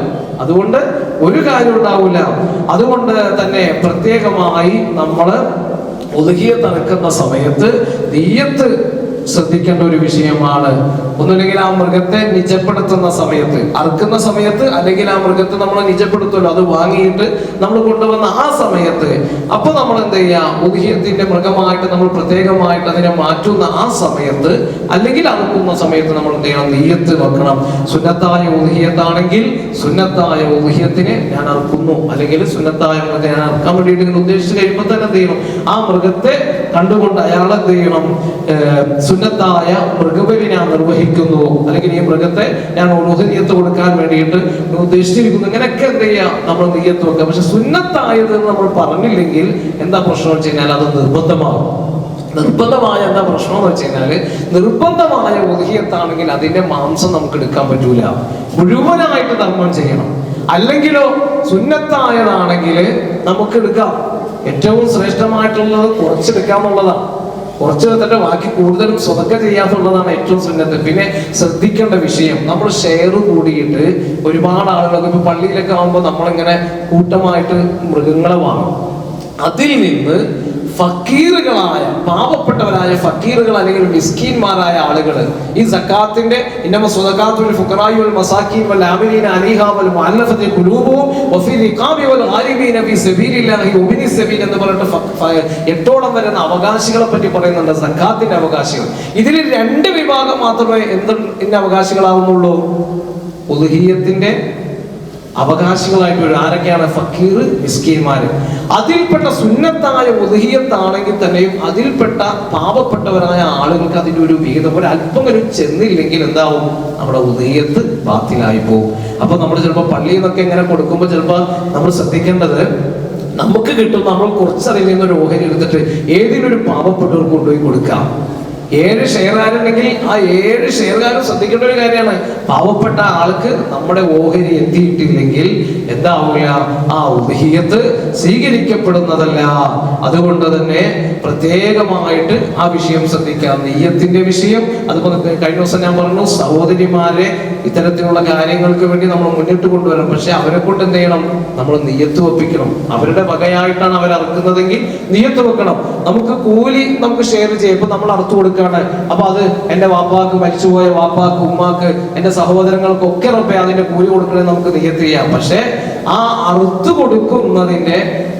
അതുകൊണ്ട് തന്നെ പ്രത്യേകമായി നമ്മള് ഉദ്ഹിയത്ത് അറുക്കുന്ന സമയത്ത് നിയ്യത്ത് ശ്രദ്ധിക്കേണ്ട ഒരു വിഷയമാണ്. ഒന്നുമില്ലെങ്കിൽ ആ മൃഗത്തെ നിജപ്പെടുത്തുന്ന സമയത്ത്, അറുക്കുന്ന സമയത്ത്, അല്ലെങ്കിൽ ആ മൃഗത്തെ നമ്മൾ നിജപ്പെടുത്തുമല്ലോ, അത് വാങ്ങിയിട്ട് നമ്മൾ കൊണ്ടുവന്ന ആ സമയത്ത്, അപ്പൊ നമ്മൾ എന്ത് ചെയ്യാം, ഉദ്ഹിയത്തിന്റെ മൃഗമായിട്ട് നമ്മൾ പ്രത്യേകമായിട്ട് അതിനെ മാറ്റുന്ന ആ സമയത്ത് അല്ലെങ്കിൽ അറുക്കുന്ന സമയത്ത് നമ്മൾ എന്ത് ചെയ്യണം, നിയ്യത്ത് വെക്കണം. സുന്നത്തായ ഉദ്ഹിയത്താണെങ്കിൽ സുന്നത്തായ ഉദ്ഹിയത്തിനെ ഞാൻ അറുക്കുന്നു, അല്ലെങ്കിൽ സുന്നത്തായ മൃഗത്തെ ഞാൻ അറുക്കാൻ വേണ്ടിയിട്ട് ഉദ്ദേശിച്ച് കഴിയുമ്പോൾ തന്നെ എന്ത് ചെയ്യണം, ആ മൃഗത്തെ കണ്ടുകൊണ്ട് അയാൾ എന്ത് ചെയ്യണം, സുന്നത്തായ മൃഗബലി ഞാൻ നിർവഹിക്കുന്നു, അല്ലെങ്കിൽ ഈ മൃഗത്തെ ഞാൻ ഉദ്ഹിയത്ത് കൊടുക്കാൻ വേണ്ടിയിട്ട് ഉദ്ദേശിച്ചിരിക്കുന്നു. ഇങ്ങനെയൊക്കെ എന്ത് ചെയ്യാം, നമ്മൾ നിയ്യത്ത് വെക്കാം. പക്ഷെ സുന്നത്തായത് നമ്മൾ പറഞ്ഞില്ലെങ്കിൽ എന്താ പ്രശ്നം വെച്ച് കഴിഞ്ഞാൽ അത് നിർബന്ധമാകും. നിർബന്ധമായ എന്താ പ്രശ്നം എന്ന് വെച്ച് കഴിഞ്ഞാല്, നിർബന്ധമായ ഉദ്ഹിയത്താണെങ്കിൽ അതിന്റെ മാംസം നമുക്ക് എടുക്കാൻ പറ്റൂല, മുഴുവനായിട്ട് ധർമ്മം ചെയ്യണം. അല്ലെങ്കിലോ സുന്നത്തായതാണെങ്കിൽ നമുക്ക് എടുക്കാം. ഏറ്റവും ശ്രേഷ്ഠമായിട്ടുള്ളത് കുറച്ചെടുക്കാന്നുള്ളതാണ്. കുറച്ച് എടുത്തിട്ട് ബാക്കി കൂടുതലും സ്വതക്ക ചെയ്യാത്തുള്ളതാണ് ഏറ്റവും സുന്നത്ത്. പിന്നെ ശ്രദ്ധിക്കേണ്ട വിഷയം, നമ്മൾ ഷെയർ കൂടിയിട്ട് ഒരുപാട് ആളുകളൊക്കെ ഇപ്പൊ പള്ളിയിലൊക്കെ ആകുമ്പോൾ നമ്മളിങ്ങനെ കൂട്ടമായിട്ട് മൃഗങ്ങളെ വാങ്ങും. അതിൽ നിന്ന് ഫക്കീറുകളായ പാവപ്പെട്ടവരായ ഫക്കീറുകൾ അല്ലെങ്കിൽ മിസ്കീന്മാരായ ആളുകൾ ഈ സക്കാത്തിന്റെ ഇന്നമ സ്വദഖാത്തുൽ ഫുഖറാഇ വൽ മസാകീൻ വൽ ആമിലീന അലൈഹാ വൽ മുഅല്ലഫതി ഖുലൂബുഹും വഫി റിഖാബി വൽ ഗാലിബീന ഫീ സബീലില്ലാഹി വബിനി സബീൽ എന്ന് പറഞ്ഞിട്ട് 8ഓളം വരുന്ന അവകാശികളെ പറ്റി പറയുന്നുണ്ട്. സക്കാത്തിന്റെ അവകാശികൾ. ഇതിൽ 2 വിഭാഗം മാത്രമേ എന്തിന്റെ അവകാശികളാവുന്നുള്ളൂ, ഉദ്ഹിയത്തിന്റെ അവകാശികളായിട്ട് വരും. ആരൊക്കെയാണ്? ഫക്കീർ, മിസ്കീന്മാര്. അതിൽപ്പെട്ട സുന്നത്തായ ഉദ്ഹിയത്താണെങ്കിൽ തന്നെയും അതിൽപ്പെട്ട പാവപ്പെട്ടവരായ ആളുകൾക്ക് അതിന്റെ ഒരു വിഹിതം ഒരല്പം ഒരു ചെന്നില്ലെങ്കിൽ എന്താവും, നമ്മുടെ ഉദ്ഹിയത്ത് ബാത്തിലായി പോകും. അപ്പൊ നമ്മൾ ചിലപ്പോൾ പള്ളിയിൽ നിന്നൊക്കെ ഇങ്ങനെ കൊടുക്കുമ്പോൾ ചിലപ്പോൾ നമ്മൾ ശ്രദ്ധിക്കേണ്ടത്, നമുക്ക് കിട്ടും. നമ്മൾ കുറച്ചതിൽ നിന്നൊരു ഓഹരി എടുത്തിട്ട് ഏതെങ്കിലും ഒരു പാവപ്പെട്ടവർക്ക് കൊണ്ടുപോയി കൊടുക്കാം. 7 ഷെയർകാരുണ്ടെങ്കിൽ ആ 7 ഷെയർകാരും ശ്രദ്ധിക്കേണ്ട ഒരു കാര്യമാണ്, പാവപ്പെട്ട ആൾക്ക് നമ്മുടെ ഓഹരി എത്തിയിട്ടില്ലെങ്കിൽ എന്താവില്ല, ആ ഉദ്ഹിയത്ത് സ്വീകരിക്കപ്പെടുന്നതല്ല. അതുകൊണ്ട് തന്നെ പ്രത്യേകമായിട്ട് ആ വിഷയം ശ്രദ്ധിക്കാം, നെയ്യത്തിന്റെ വിഷയം. അതുപോലെ കഴിഞ്ഞ ദിവസം ഞാൻ പറഞ്ഞു, സഹോദരിമാരെ ഇത്തരത്തിലുള്ള കാര്യങ്ങൾക്ക് വേണ്ടി നമ്മൾ മുന്നിട്ട് കൊണ്ടുവരണം. പക്ഷെ അവരെ കൊണ്ട് എന്ത് ചെയ്യണം, നമ്മൾ നിയ്യത്ത് വെപ്പിക്കണം. അവരുടെ വകയായിട്ടാണ് അവർ അറുക്കുന്നതെങ്കിൽ നിയ്യത്ത് വെക്കണം. നമുക്ക് കൂലി നമുക്ക് ഷെയർ ചെയ്യും. ഇപ്പൊ നമ്മൾ അറുത്തു കൊടുക്കുകയാണ്, അപ്പൊ അത് എന്റെ വാപ്പാക്ക്, മരിച്ചുപോയ വാപ്പാക്ക്, ഉമ്മാക്ക്, എന്റെ സഹോദരങ്ങൾക്കൊക്കെ റബ്ബേ അതിന്റെ കൂലി കൊടുക്കണേ നമുക്ക് നിയ്യത്ത് ചെയ്യാം. പക്ഷെ ആ അറുത്തു കൊടുക്കുന്നതിന്റെ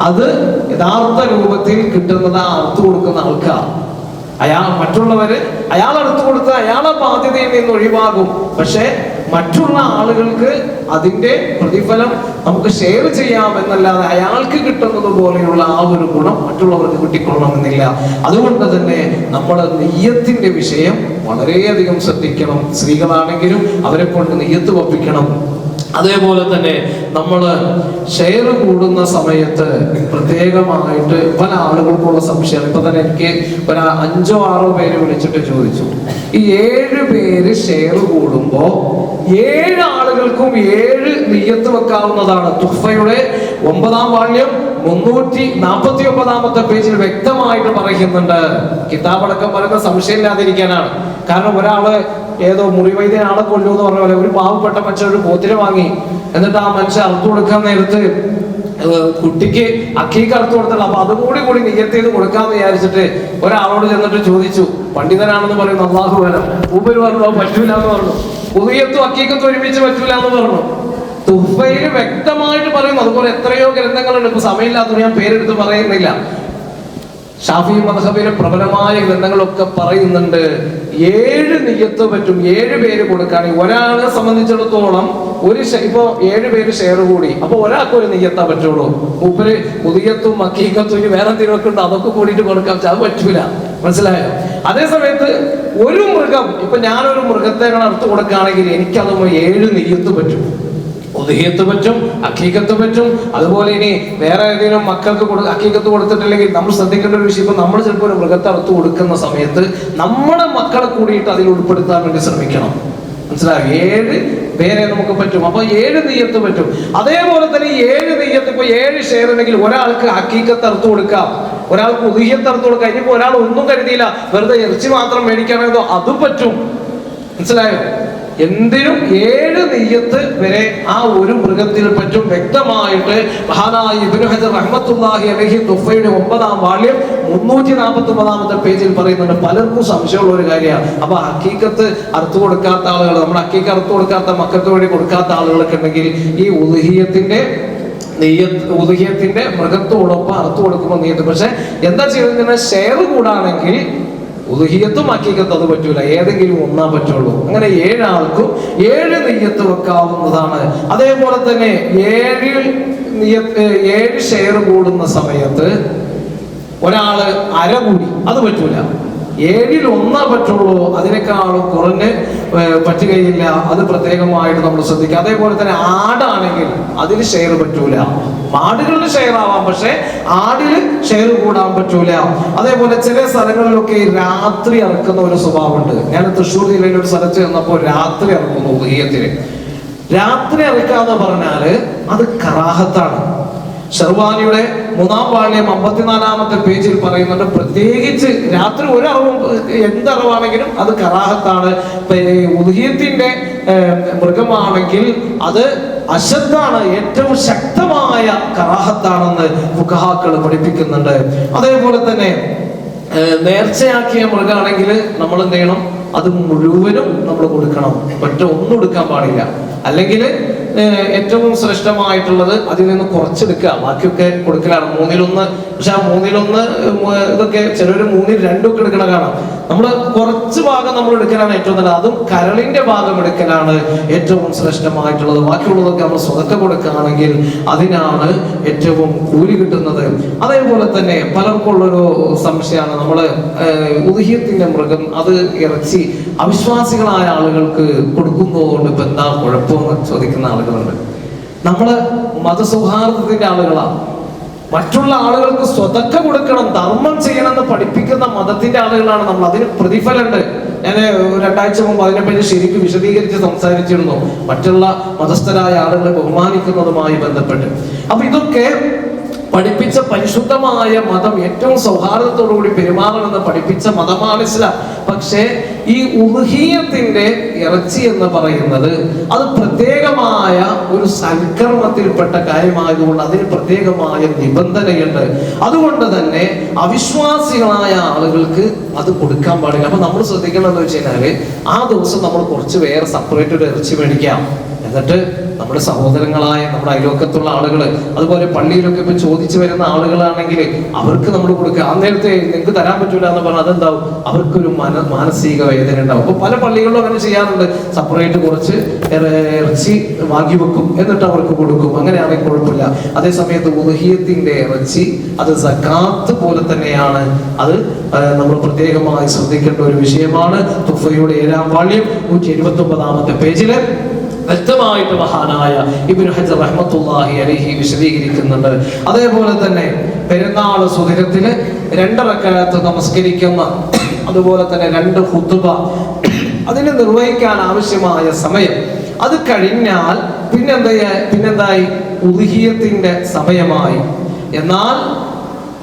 അത് യഥാർത്ഥ രൂപത്തിൽ കിട്ടുന്നത് ആ അറുത്തു കൊടുക്കുന്ന ആൾക്കാർ. മറ്റുള്ളവര് അയാൾ അടുത്തു കൊടുത്ത് അയാളെ ബാധ്യതയിൽ നിന്ന് ഒഴിവാകും. പക്ഷെ മറ്റുള്ള ആളുകൾക്ക് അതിന്റെ പ്രതിഫലം നമുക്ക് ഷെയർ ചെയ്യാം എന്നല്ലാതെ അയാൾക്ക് കിട്ടുന്നത് പോലെയുള്ള ആ ഒരു ഗുണം മറ്റുള്ളവർക്ക് കിട്ടിക്കൊള്ളണമെന്നില്ല. അതുകൊണ്ട് തന്നെ നമ്മൾ നെയ്യത്തിന്റെ വിഷയം വളരെയധികം ശ്രദ്ധിക്കണം. സ്ത്രീകളാണെങ്കിലും അവരെ കൊണ്ട് നെയ്യത്ത് വപ്പിക്കണം. അതേപോലെ തന്നെ നമ്മൾ ഷെയർ കൂടുന്ന സമയത്ത് പ്രത്യേകമായിട്ട് പല ആളുകൾക്കുള്ള സംശയം. ഇപ്പൊ തന്നെ എനിക്ക് ഒരു 5 or 6 പേര് വിളിച്ചിട്ട് ചോദിച്ചു, ഈ 7 പേര് ഷെയർ കൂടുമ്പോ 7 ആളുകൾക്കും 7 നിയ്യത്ത് വെക്കാവുന്നതാണ്. തുഹ്ഫയുടെ 9ാം വാള്യം 349 പേജിൽ വ്യക്തമായിട്ട് പറയുന്നുണ്ട്. കിതാബടക്കം പറയുന്ന സംശയമില്ലാതിരിക്കാനാണ്. കാരണം ഒരാള് ഏതോ മുറിവൈദ്യൻ ആളെ കൊല്ലൂ എന്ന് പറഞ്ഞ പോലെ ഒരു പാവപ്പെട്ട മനുഷ്യൻ ഒരു പോത്തിനെ വാങ്ങി, എന്നിട്ട് ആ മനുഷ്യൻ അറുത്തു കൊടുക്കാൻ നേരത്ത് കുട്ടിക്ക് അക്കീക്ക് അറുത്തു കൊടുത്തല്ലോ. അപ്പൊ അതും കൂടി നിയ്യത്ത് ചെയ്ത് കൊടുക്കാന്ന് വിചാരിച്ചിട്ട് ഒരാളോട് ചെന്നിട്ട് ചോദിച്ചു. പണ്ഡിതനാണെന്ന് പറയുന്നു, അള്ളാഹു വരം. ഊബര് പറഞ്ഞു പറ്റൂല എന്ന് പറഞ്ഞു. ഉദിയത്തും അക്കീക്കത്തും ഒരുമിച്ച് പറ്റൂല എന്ന് പറഞ്ഞു. തുഹ്ഫയിൽ വ്യക്തമായിട്ട് പറയുന്നു. അതുപോലെ എത്രയോ ഗ്രന്ഥങ്ങളുണ്ട്. ഇപ്പൊ സമയമില്ലാത്തത് ഞാൻ പേരെടുത്ത് പറയുന്നില്ല. ഷാഫി മദ്ഹബിലെ പ്രബലമായ ഗ്രന്ഥങ്ങളൊക്കെ പറയുന്നുണ്ട് 7 നിയ്യത്ത് പറ്റും. 7 പേര് കൊടുക്കുകയാണെങ്കിൽ ഒരാളെ സംബന്ധിച്ചിടത്തോളം ഇപ്പൊ 7 പേര് ഷെയർ കൂടി, അപ്പൊ ഒരാൾക്ക് ഒരു നിയ്യത്താ പറ്റുള്ളൂ. മൂപ്പര് ഉദിയത്തും അക്കീക്കത്തും ഇനി വേറെ എന്തെങ്കിലുമൊക്കെ ഉണ്ട്, അതൊക്കെ കൂടിയിട്ട് കൊടുക്കാം. അത് പറ്റൂല. മനസ്സിലായോ? അതേ സമയത്ത് ഒരു മൃഗം, ഇപ്പൊ ഞാനൊരു മൃഗത്തെ അറുത്ത് കൊടുക്കുകയാണെങ്കിൽ എനിക്കത് 7 നിയ്യത്ത് പറ്റും. ഉദ്ഹിയത്ത് പറ്റും, അക്കീക്കത്ത് പറ്റും. അതുപോലെ ഇനി വേറെ ഏതെങ്കിലും മക്കൾക്ക് അക്കീക്കത്ത് കൊടുത്തിട്ടില്ലെങ്കിൽ നമ്മൾ ശ്രദ്ധിക്കേണ്ട ഒരു വിഷയം, ഇപ്പൊ നമ്മൾ ചിലപ്പോൾ ഒരു മൃഗത്തെ അറുത്ത് കൊടുക്കുന്ന സമയത്ത് നമ്മുടെ മക്കളെ കൂടിയിട്ട് അതിൽ ഉൾപ്പെടുത്താൻ വേണ്ടി ശ്രമിക്കണം. മനസ്സിലായോ? 7 പേരെ നമുക്ക് പറ്റും. അപ്പൊ 7 നിയ്യത്ത് പറ്റും. അതേപോലെ തന്നെ 7 നിയ്യത്ത്, ഇപ്പൊ 7 ഷെയർ ഉണ്ടെങ്കിൽ ഒരാൾക്ക് അക്കീക്കത്ത് അറുത്ത് കൊടുക്കാം, ഒരാൾക്ക് ഉദ്ഹിയത്ത് അറുത്ത് കൊടുക്കാം. ഇനിയിപ്പോ ഒരാൾ ഒന്നും കരുതിയില്ല, വെറുതെ ഇറച്ചി മാത്രം മേടിക്കാനോ അതും പറ്റും. മനസ്സിലായോ? എന്തിനും 7 നിയ്യത്ത് വരെ ആ ഒരു മൃഗത്തിൽ പറ്റും. വ്യക്തമായിട്ട് മഹാനായ ഇബ്നു ഹജർ റഹ്മത്തുള്ളാഹി അലൈഹി തുഹ്ഫയുടെ 9ാം വാള്യം 349 പേജിൽ പറയുന്നുണ്ട്. പലർക്കും സംശയമുള്ള ഒരു കാര്യമാണ്. അപ്പൊ ഹക്കീക്കത്ത് അറുത്തു കൊടുക്കാത്ത ആളുകൾ, നമ്മുടെ ഹക്കീക്ക് അറുത്തു കൊടുക്കാത്ത മക്കൾക്ക് വേണ്ടി കൊടുക്കാത്ത ആളുകളൊക്കെ ഉണ്ടെങ്കിൽ ഈ ഉദ്ഹിയത്തിന്റെ മൃഗത്തോടൊപ്പം അറുത്തു കൊടുക്കുമ്പോൾ നിയ്യത്ത്. പക്ഷെ എന്താ ചെയ്യുന്നത്, ഷെയർ കൂടാണെങ്കിൽ ഉദ്ഹിയത്തും അക്കീക്കത്തും അത് പറ്റൂല, ഏതെങ്കിലും ഒന്നാ പറ്റുള്ളൂ. അങ്ങനെ 7 ആൾക്കും 7 നിയ്യത്ത് വെക്കാവുന്നതാണ്. അതേപോലെ തന്നെ 7 ഷെയർ കൂടുന്ന സമയത്ത് ഒരാള് അര കൂടി, അത് പറ്റൂല. 7ൽ 1 പറ്റുള്ളൂ, അതിനേക്കാളും കുറഞ്ഞ് പറ്റുകയില്ല. അത് പ്രത്യേകമായിട്ട് നമ്മൾ ശ്രദ്ധിക്കുക. അതേപോലെ തന്നെ ആടാണെങ്കിൽ അതിൽ ഷെയർ പറ്റൂല. ആടുകളിൽ ഷെയർ ആവാം, പക്ഷെ ആടിൽ ഷെയർ കൂടാൻ പറ്റൂല. അതേപോലെ ചില സ്ഥലങ്ങളിലൊക്കെ രാത്രി ഇറക്കുന്ന ഒരു സ്വഭാവമുണ്ട്. ഞാൻ തൃശ്ശൂർ ജില്ലയിൽ ഒരു സ്ഥലത്ത് ചെന്നപ്പോൾ രാത്രി ഇറക്കുന്നു. ഉദ്ഹിയത്തിന് രാത്രി ഇറക്കാന്ന് പറഞ്ഞാല് അത് കറാഹത്താണ്. ഷർവാനിയുടെ 3ാം വാള്യം 54 പേജിൽ പറയുന്നുണ്ട്. പ്രത്യേകിച്ച് രാത്രി ഒരറിവും എന്തറിവാണെങ്കിലും അത് കറാഹത്താണ്. ഉദ്ഹിയത്തിന്റെ മൃഗമാണെങ്കിൽ അത് അശദ്ധാണ്, ഏറ്റവും ശക്തമായ കറാഹത്താണെന്ന് ഫുഖഹാക്കൾ പഠിപ്പിക്കുന്നുണ്ട്. അതേപോലെ തന്നെ നേർച്ചയാക്കിയ മൃഗമാണെങ്കിൽ നമ്മൾ എന്ത് ചെയ്യണം, അത് മുഴുവനും നമ്മൾ കൊടുക്കണം. ഒന്നും എടുക്കാൻ പാടില്ല. അല്ലെങ്കിൽ ഏറ്റവും ശ്രേഷ്ഠമായിട്ടുള്ളത് അതിൽ നിന്ന് കുറച്ചെടുക്കുക, ബാക്കിയൊക്കെ കൊടുക്കലാണ്. 1/3. പക്ഷെ ആ 1/3 ഇതൊക്കെ ചിലർ 1/2 ഒക്കെ എടുക്കണ കാണാം. നമ്മൾ കുറച്ച് ഭാഗം നമ്മൾ എടുക്കലാണ് ഏറ്റവും നല്ലത്. അതും കരളിന്റെ ഭാഗം എടുക്കലാണ് ഏറ്റവും ശ്രേഷ്ഠമായിട്ടുള്ളത്. ബാക്കിയുള്ളതൊക്കെ നമ്മൾ സ്വതക്ക കൊടുക്കുകയാണെങ്കിൽ അതിനാണ് ഏറ്റവും കൂലി കിട്ടുന്നത്. അതേപോലെ തന്നെ പലർക്കുള്ളൊരു സംശയമാണ്, നമ്മള് ഉദ്ഹിയത്തിന്റെ മൃഗം അത് ഇറച്ചി അവിശ്വാസികളായ ആളുകൾക്ക് കൊടുക്കുന്നതുകൊണ്ട് ഇപ്പൊ എന്താ കുഴപ്പമെന്ന് ചോദിക്കുന്ന ആളുകളുണ്ട്. നമ്മള് മതസൗഹാർദ്ദത്തിന്റെ ആളുകളാണ്. മറ്റുള്ള ആളുകൾക്ക് സ്വതക്ക കൊടുക്കണം, ധർമ്മം ചെയ്യണമെന്ന് പഠിപ്പിക്കുന്ന മതത്തിന്റെ ആളുകളാണ് നമ്മൾ. അതിന് പ്രതിഫലമുണ്ട്. ഞാൻ 2 ആഴ്ച മുമ്പ് അതിനെപ്പറ്റി ശരിക്കും വിശദീകരിച്ച് സംസാരിച്ചിരുന്നു, മറ്റുള്ള മതസ്ഥരായ ആളുകളെ ബഹുമാനിക്കുന്നതുമായി ബന്ധപ്പെട്ട്. അപ്പൊ ഇതൊക്കെ പഠിപ്പിച്ച പരിശുദ്ധമായ മതം, ഏറ്റവും സൗഹാർദ്ദത്തോടു കൂടി പെരുമാറണമെന്ന് പഠിപ്പിച്ച മതമാണ് ഇസ്ലാം. പക്ഷേ ഈ ഉദ്ഹിയത്തിന്റെ ഇറച്ചി എന്ന് പറയുന്നത് അത് പ്രത്യേകമായ ഒരു സൽക്കർമ്മത്തിൽപ്പെട്ട കാര്യമായതുകൊണ്ട് അതിന് പ്രത്യേകമായ നിബന്ധനയുണ്ട്. അതുകൊണ്ട് തന്നെ അവിശ്വാസികളായ ആളുകൾക്ക് അത് കൊടുക്കാൻ പാടില്ല. അപ്പൊ നമ്മൾ ശ്രദ്ധിക്കണമെന്ന് വെച്ച് കഴിഞ്ഞാല് ആ ദിവസം നമ്മൾ കുറച്ച് വേറെ സെപ്പറേറ്റ് ഒരു ഇറച്ചി മേടിക്കാം. എന്നിട്ട് നമ്മുടെ സഹോദരങ്ങളായ നമ്മുടെ അയൽവക്കത്തുള്ള ആളുകൾ, അതുപോലെ പള്ളിയിലൊക്കെ ഇപ്പൊ ചോദിച്ചു വരുന്ന ആളുകളാണെങ്കിൽ അവർക്ക് നമ്മൾ കൊടുക്കുക. ആ നേരത്തെ നിങ്ങൾക്ക് തരാൻ പറ്റൂല എന്ന് പറഞ്ഞാൽ അതെന്താവും, അവർക്കൊരു മാനസിക വേദന ഉണ്ടാവും. അപ്പൊ പല പള്ളികളിലും അങ്ങനെ ചെയ്യാറുണ്ട്. സെപ്പറേറ്റ് കുറച്ച് ഇറച്ചി വാങ്ങി വെക്കും, എന്നിട്ട് അവർക്ക് കൊടുക്കും. അങ്ങനെയാണെങ്കിൽ കുഴപ്പമില്ല. അതേസമയത്ത് ഉദ്ഹിയത്തിന്റെ ഇറച്ചി അത് സകാത്ത് പോലെ തന്നെയാണ്. അത് നമ്മൾ പ്രത്യേകമായി ശ്രദ്ധിക്കേണ്ട ഒരു വിഷയമാണ്. തുഫയുടെ 7-ാം വാള്യം 179-ാമത്തെ പേജില് വ്യക്തമായിട്ട് മഹാനായ ഇബ്നു ഹജർ റഹ്മത്തുള്ളാഹി അലൈഹി വിശദീകരിക്കുന്നുണ്ട്. അതേപോലെ തന്നെ പെരുന്നാൾ സുദിനത്തില് 2 റക്അത്ത് നമസ്കരിക്കുന്ന, അതുപോലെ തന്നെ 2 ഖുതുബ അതിന് നിർവഹിക്കാൻ ആവശ്യമായ സമയം അത് കഴിഞ്ഞാൽ പിന്നെന്തായി ഉദ്ഹിയത്തിന്റെ സമയമായി. എന്നാൽ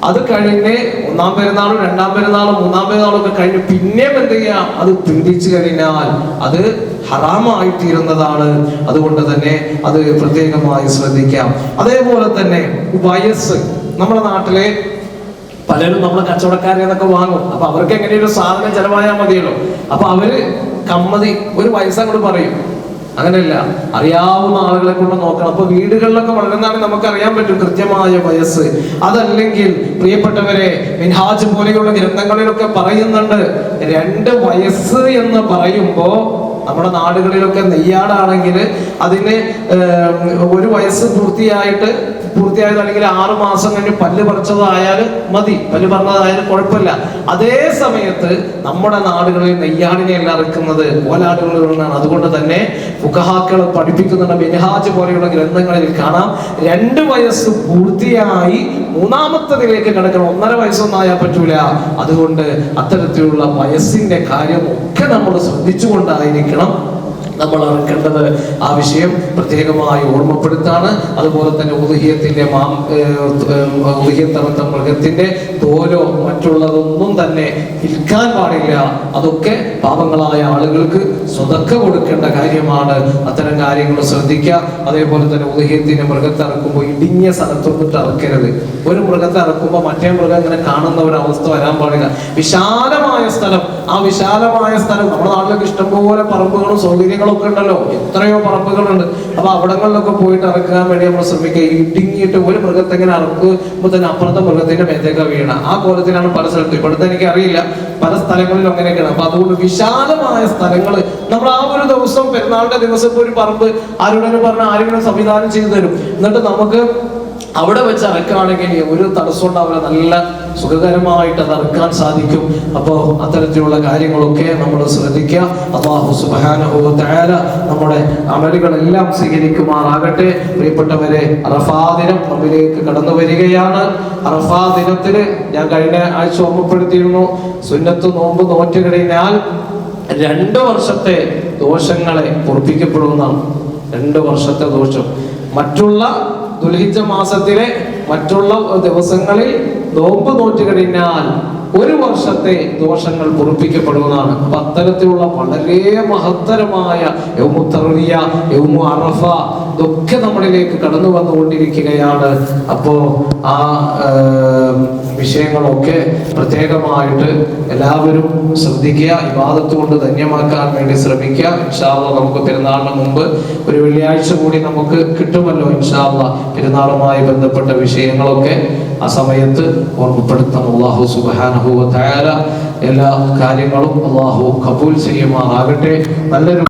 അത് കഴിഞ്ഞ് 1-ാം പെരുന്നാളും 2-ാം പെരുന്നാളും 3-ാം പെരുന്നാളും ഒക്കെ കഴിഞ്ഞ് പിന്നെയും എന്ത് ചെയ്യാം, അത് പിന്തിച്ചു കഴിഞ്ഞാൽ അത് ഹറാമായിത്തീരുന്നതാണ്. അതുകൊണ്ട് തന്നെ അത് പ്രത്യേകമായി ശ്രദ്ധിക്കാം. അതേപോലെ തന്നെ വയസ്സ്, നമ്മുടെ നാട്ടിലെ പലരും നമ്മളെ കച്ചവടക്കാരെന്നൊക്കെ വാങ്ങും. അപ്പൊ അവർക്ക് എങ്ങനെയൊരു സാധനം ചെലവായാൽ മതിയല്ലോ. അപ്പൊ അവര് കമ്മതി ഒരു വയസ്സ് അങ്ങോട്ട് പറയും. അങ്ങനെയല്ല, അറിയാവുന്ന ആളുകളെ കൊണ്ട് നോക്കണം. അപ്പൊ വീടുകളിലൊക്കെ വളരുന്നതാണ് നമുക്ക് അറിയാൻ പറ്റും കൃത്യമായ വയസ്സ്. അതല്ലെങ്കിൽ പ്രിയപ്പെട്ടവരെ, മിൻഹാജ് പോലെയുള്ള ഗ്രന്ഥങ്ങളിലൊക്കെ പറയുന്നുണ്ട് 2 വയസ്സ് എന്ന് പറയുമ്പോ നമ്മുടെ നാടുകളിലൊക്കെ നെയ്യാടാണെങ്കിൽ അതിന് 1 വയസ്സ് പൂർത്തിയായത് അല്ലെങ്കിൽ 6 മാസം കഴിഞ്ഞ് പല്ല് പറിച്ചതായാൽ മതി, പല്ല് പറഞ്ഞതായാലും കുഴപ്പമില്ല. അതേ സമയത്ത് നമ്മുടെ നാടുകളിൽ നെയ്യാടിനെ എല്ലാം ഇറക്കുന്നത് കോലാടുകളിൽ നിന്നാണ്. അതുകൊണ്ട് തന്നെ ഫുഖഹാക്കൾ പഠിപ്പിക്കുന്നുണ്ട്, മിൻഹാജ് പോലെയുള്ള ഗ്രന്ഥങ്ങളിൽ കാണാം 2 വയസ്സ് പൂർത്തിയായി 3-ാമത്തതിലേക്ക് കിടക്കണം. 1.5 വയസ്സൊന്നും ആയാൽ പറ്റൂല. അതുകൊണ്ട് അത്തരത്തിലുള്ള വയസ്സിന്റെ കാര്യം ഒക്കെ നമ്മൾ ശ്രദ്ധിച്ചുകൊണ്ടായിരിക്കണം നമ്മൾ അറിയേണ്ടത്. ആ വിഷയം പ്രത്യേകമായി ഓർമ്മപ്പെടുത്താണ്. അതുപോലെ തന്നെ ഉദ്ഹിയത്തിന്റെ ഉദ്ഹിയത്തറുത്ത മൃഗത്തിന്റെ തോലോ മറ്റുള്ളതൊന്നും തന്നെ വിൽക്കാൻ പാടില്ല. അതൊക്കെ പാവങ്ങളായ ആളുകൾക്ക് സ്വതക്ക കൊടുക്കേണ്ട കാര്യമാണ്. അത്തരം കാര്യങ്ങൾ ശ്രദ്ധിക്കുക. അതേപോലെ തന്നെ ഉദ്ഹിയത്തിന്റെ മൃഗത്തെ ഇറക്കുമ്പോൾ ഇടുങ്ങിയ സ്ഥലത്തൊന്നിട്ട് ഇറക്കരുത്. ഒരു മൃഗത്തെ ഇറക്കുമ്പോൾ മറ്റേ മൃഗം ഇങ്ങനെ കാണുന്ന ഒരു അവസ്ഥ വരാൻ പാടില്ല. വിശാലമായ സ്ഥലം, ആ വിശാലമായ സ്ഥലം, നമ്മുടെ നാട്ടിലൊക്കെ ഇഷ്ടംപോലെ പറമ്പുകളും സൗകര്യങ്ങളും ഒക്കെ ഉണ്ടല്ലോ, എത്രയോ പറമ്പുകളുണ്ട്. അപ്പൊ അവിടങ്ങളിലൊക്കെ പോയിട്ട് ഇറക്കാൻ വേണ്ടി നമ്മൾ ശ്രമിക്കുക. ഇടുങ്ങിയിട്ട് ഒരു മൃഗത്തെ ഇങ്ങനെ ഇറക്കുമ്പോൾ തന്നെ അപ്പുറത്തെ മൃഗത്തിന്റെ മേത്തേക്ക വീണ ആ കോലത്തിലാണ് പല സ്ഥലത്തും. ഇവിടുത്തെ എനിക്ക് അറിയില്ല, പല സ്ഥലങ്ങളിലും അങ്ങനെയൊക്കെയാണ്. അപ്പൊ അതുകൊണ്ട് വിശാലമായ സ്ഥലങ്ങൾ നമ്മൾ ആ ഒരു ദിവസം, പെരുന്നാളിന്റെ ദിവസം ഇപ്പൊ ഒരു പറമ്പ് ആരോടെങ്കിലും പറഞ്ഞാൽ ആരെങ്കിലും സംവിധാനം ചെയ്തു തരും. എന്നിട്ട് നമുക്ക് അവിടെ വെച്ച് ഇറക്കുകയാണെങ്കിൽ ഒരു തടസ്സം ഉണ്ടാവില്ല, നല്ല സുഖകരമായിട്ട് അത് ഇറക്കാൻ സാധിക്കും. അപ്പോൾ അത്തരത്തിലുള്ള കാര്യങ്ങളൊക്കെ നമ്മൾ ശ്രദ്ധിക്കുക. അല്ലാഹു സുബ്ഹാനഹു വ തആല നമ്മുടെ അമലുകളെല്ലാം സ്വീകരിക്കുമാറാകട്ടെ. പ്രിയപ്പെട്ടവരെ, അറഫാ ദിനം നമ്മിലേക്ക് കടന്നു വരികയാണ്. അറഫാ ദിനത്തിന് ഞാൻ കഴിഞ്ഞ ആഴ്ച ഓർമ്മപ്പെടുത്തിയിരുന്നു, സുന്നത്ത് നോമ്പ് നോറ്റ് കഴിഞ്ഞാൽ 2 വർഷത്തെ ദോഷങ്ങളെ പൊറുപ്പിക്കപ്പെടുന്നതാണ്. 2 വർഷത്തെ ദോഷം മറ്റുള്ള ദുൽഹിജ്ജ മാസത്തിലെ മറ്റുള്ള ദിവസങ്ങളിൽ നോമ്പ് നോറ്റ് കഴിഞ്ഞാൽ 1 വർഷത്തെ ദോഷങ്ങൾ പൊറുപ്പിക്കപ്പെടുന്നതാണ്. അപ്പൊ അത്തരത്തിലുള്ള വളരെ മഹത്തരമായ യൗമു തർവിയ, യൗമു അറഫ ഇതൊക്കെ നമ്മളിലേക്ക് കടന്നു വന്നുകൊണ്ടിരിക്കുകയാണ്. അപ്പോ ആ വിഷയങ്ങളൊക്കെ പ്രത്യേകമായിട്ട് എല്ലാവരും ശ്രദ്ധിക്കുക, ഇബാദത്ത് കൊണ്ട് ധന്യമാക്കാൻ വേണ്ടി ശ്രമിക്കുക. ഇൻഷാ അല്ലാഹ് നമുക്ക് പെരുന്നാളിന് മുമ്പ് ഒരു വെള്ളിയാഴ്ച കൂടി നമുക്ക് കിട്ടുമല്ലോ. ഇൻഷാ അല്ലാഹ് പെരുന്നാളുമായി ബന്ധപ്പെട്ട വിഷയങ്ങളൊക്കെ ആ സമയത്ത് ഓർമ്മപ്പെടുത്താൻ അല്ലാഹു സുബ്ഹാനഹു വ തആല എല്ലാ കാര്യങ്ങളും അല്ലാഹു ഖബൂൽ ചെയ്യുമാറാകട്ടെ. നല്ലൊരു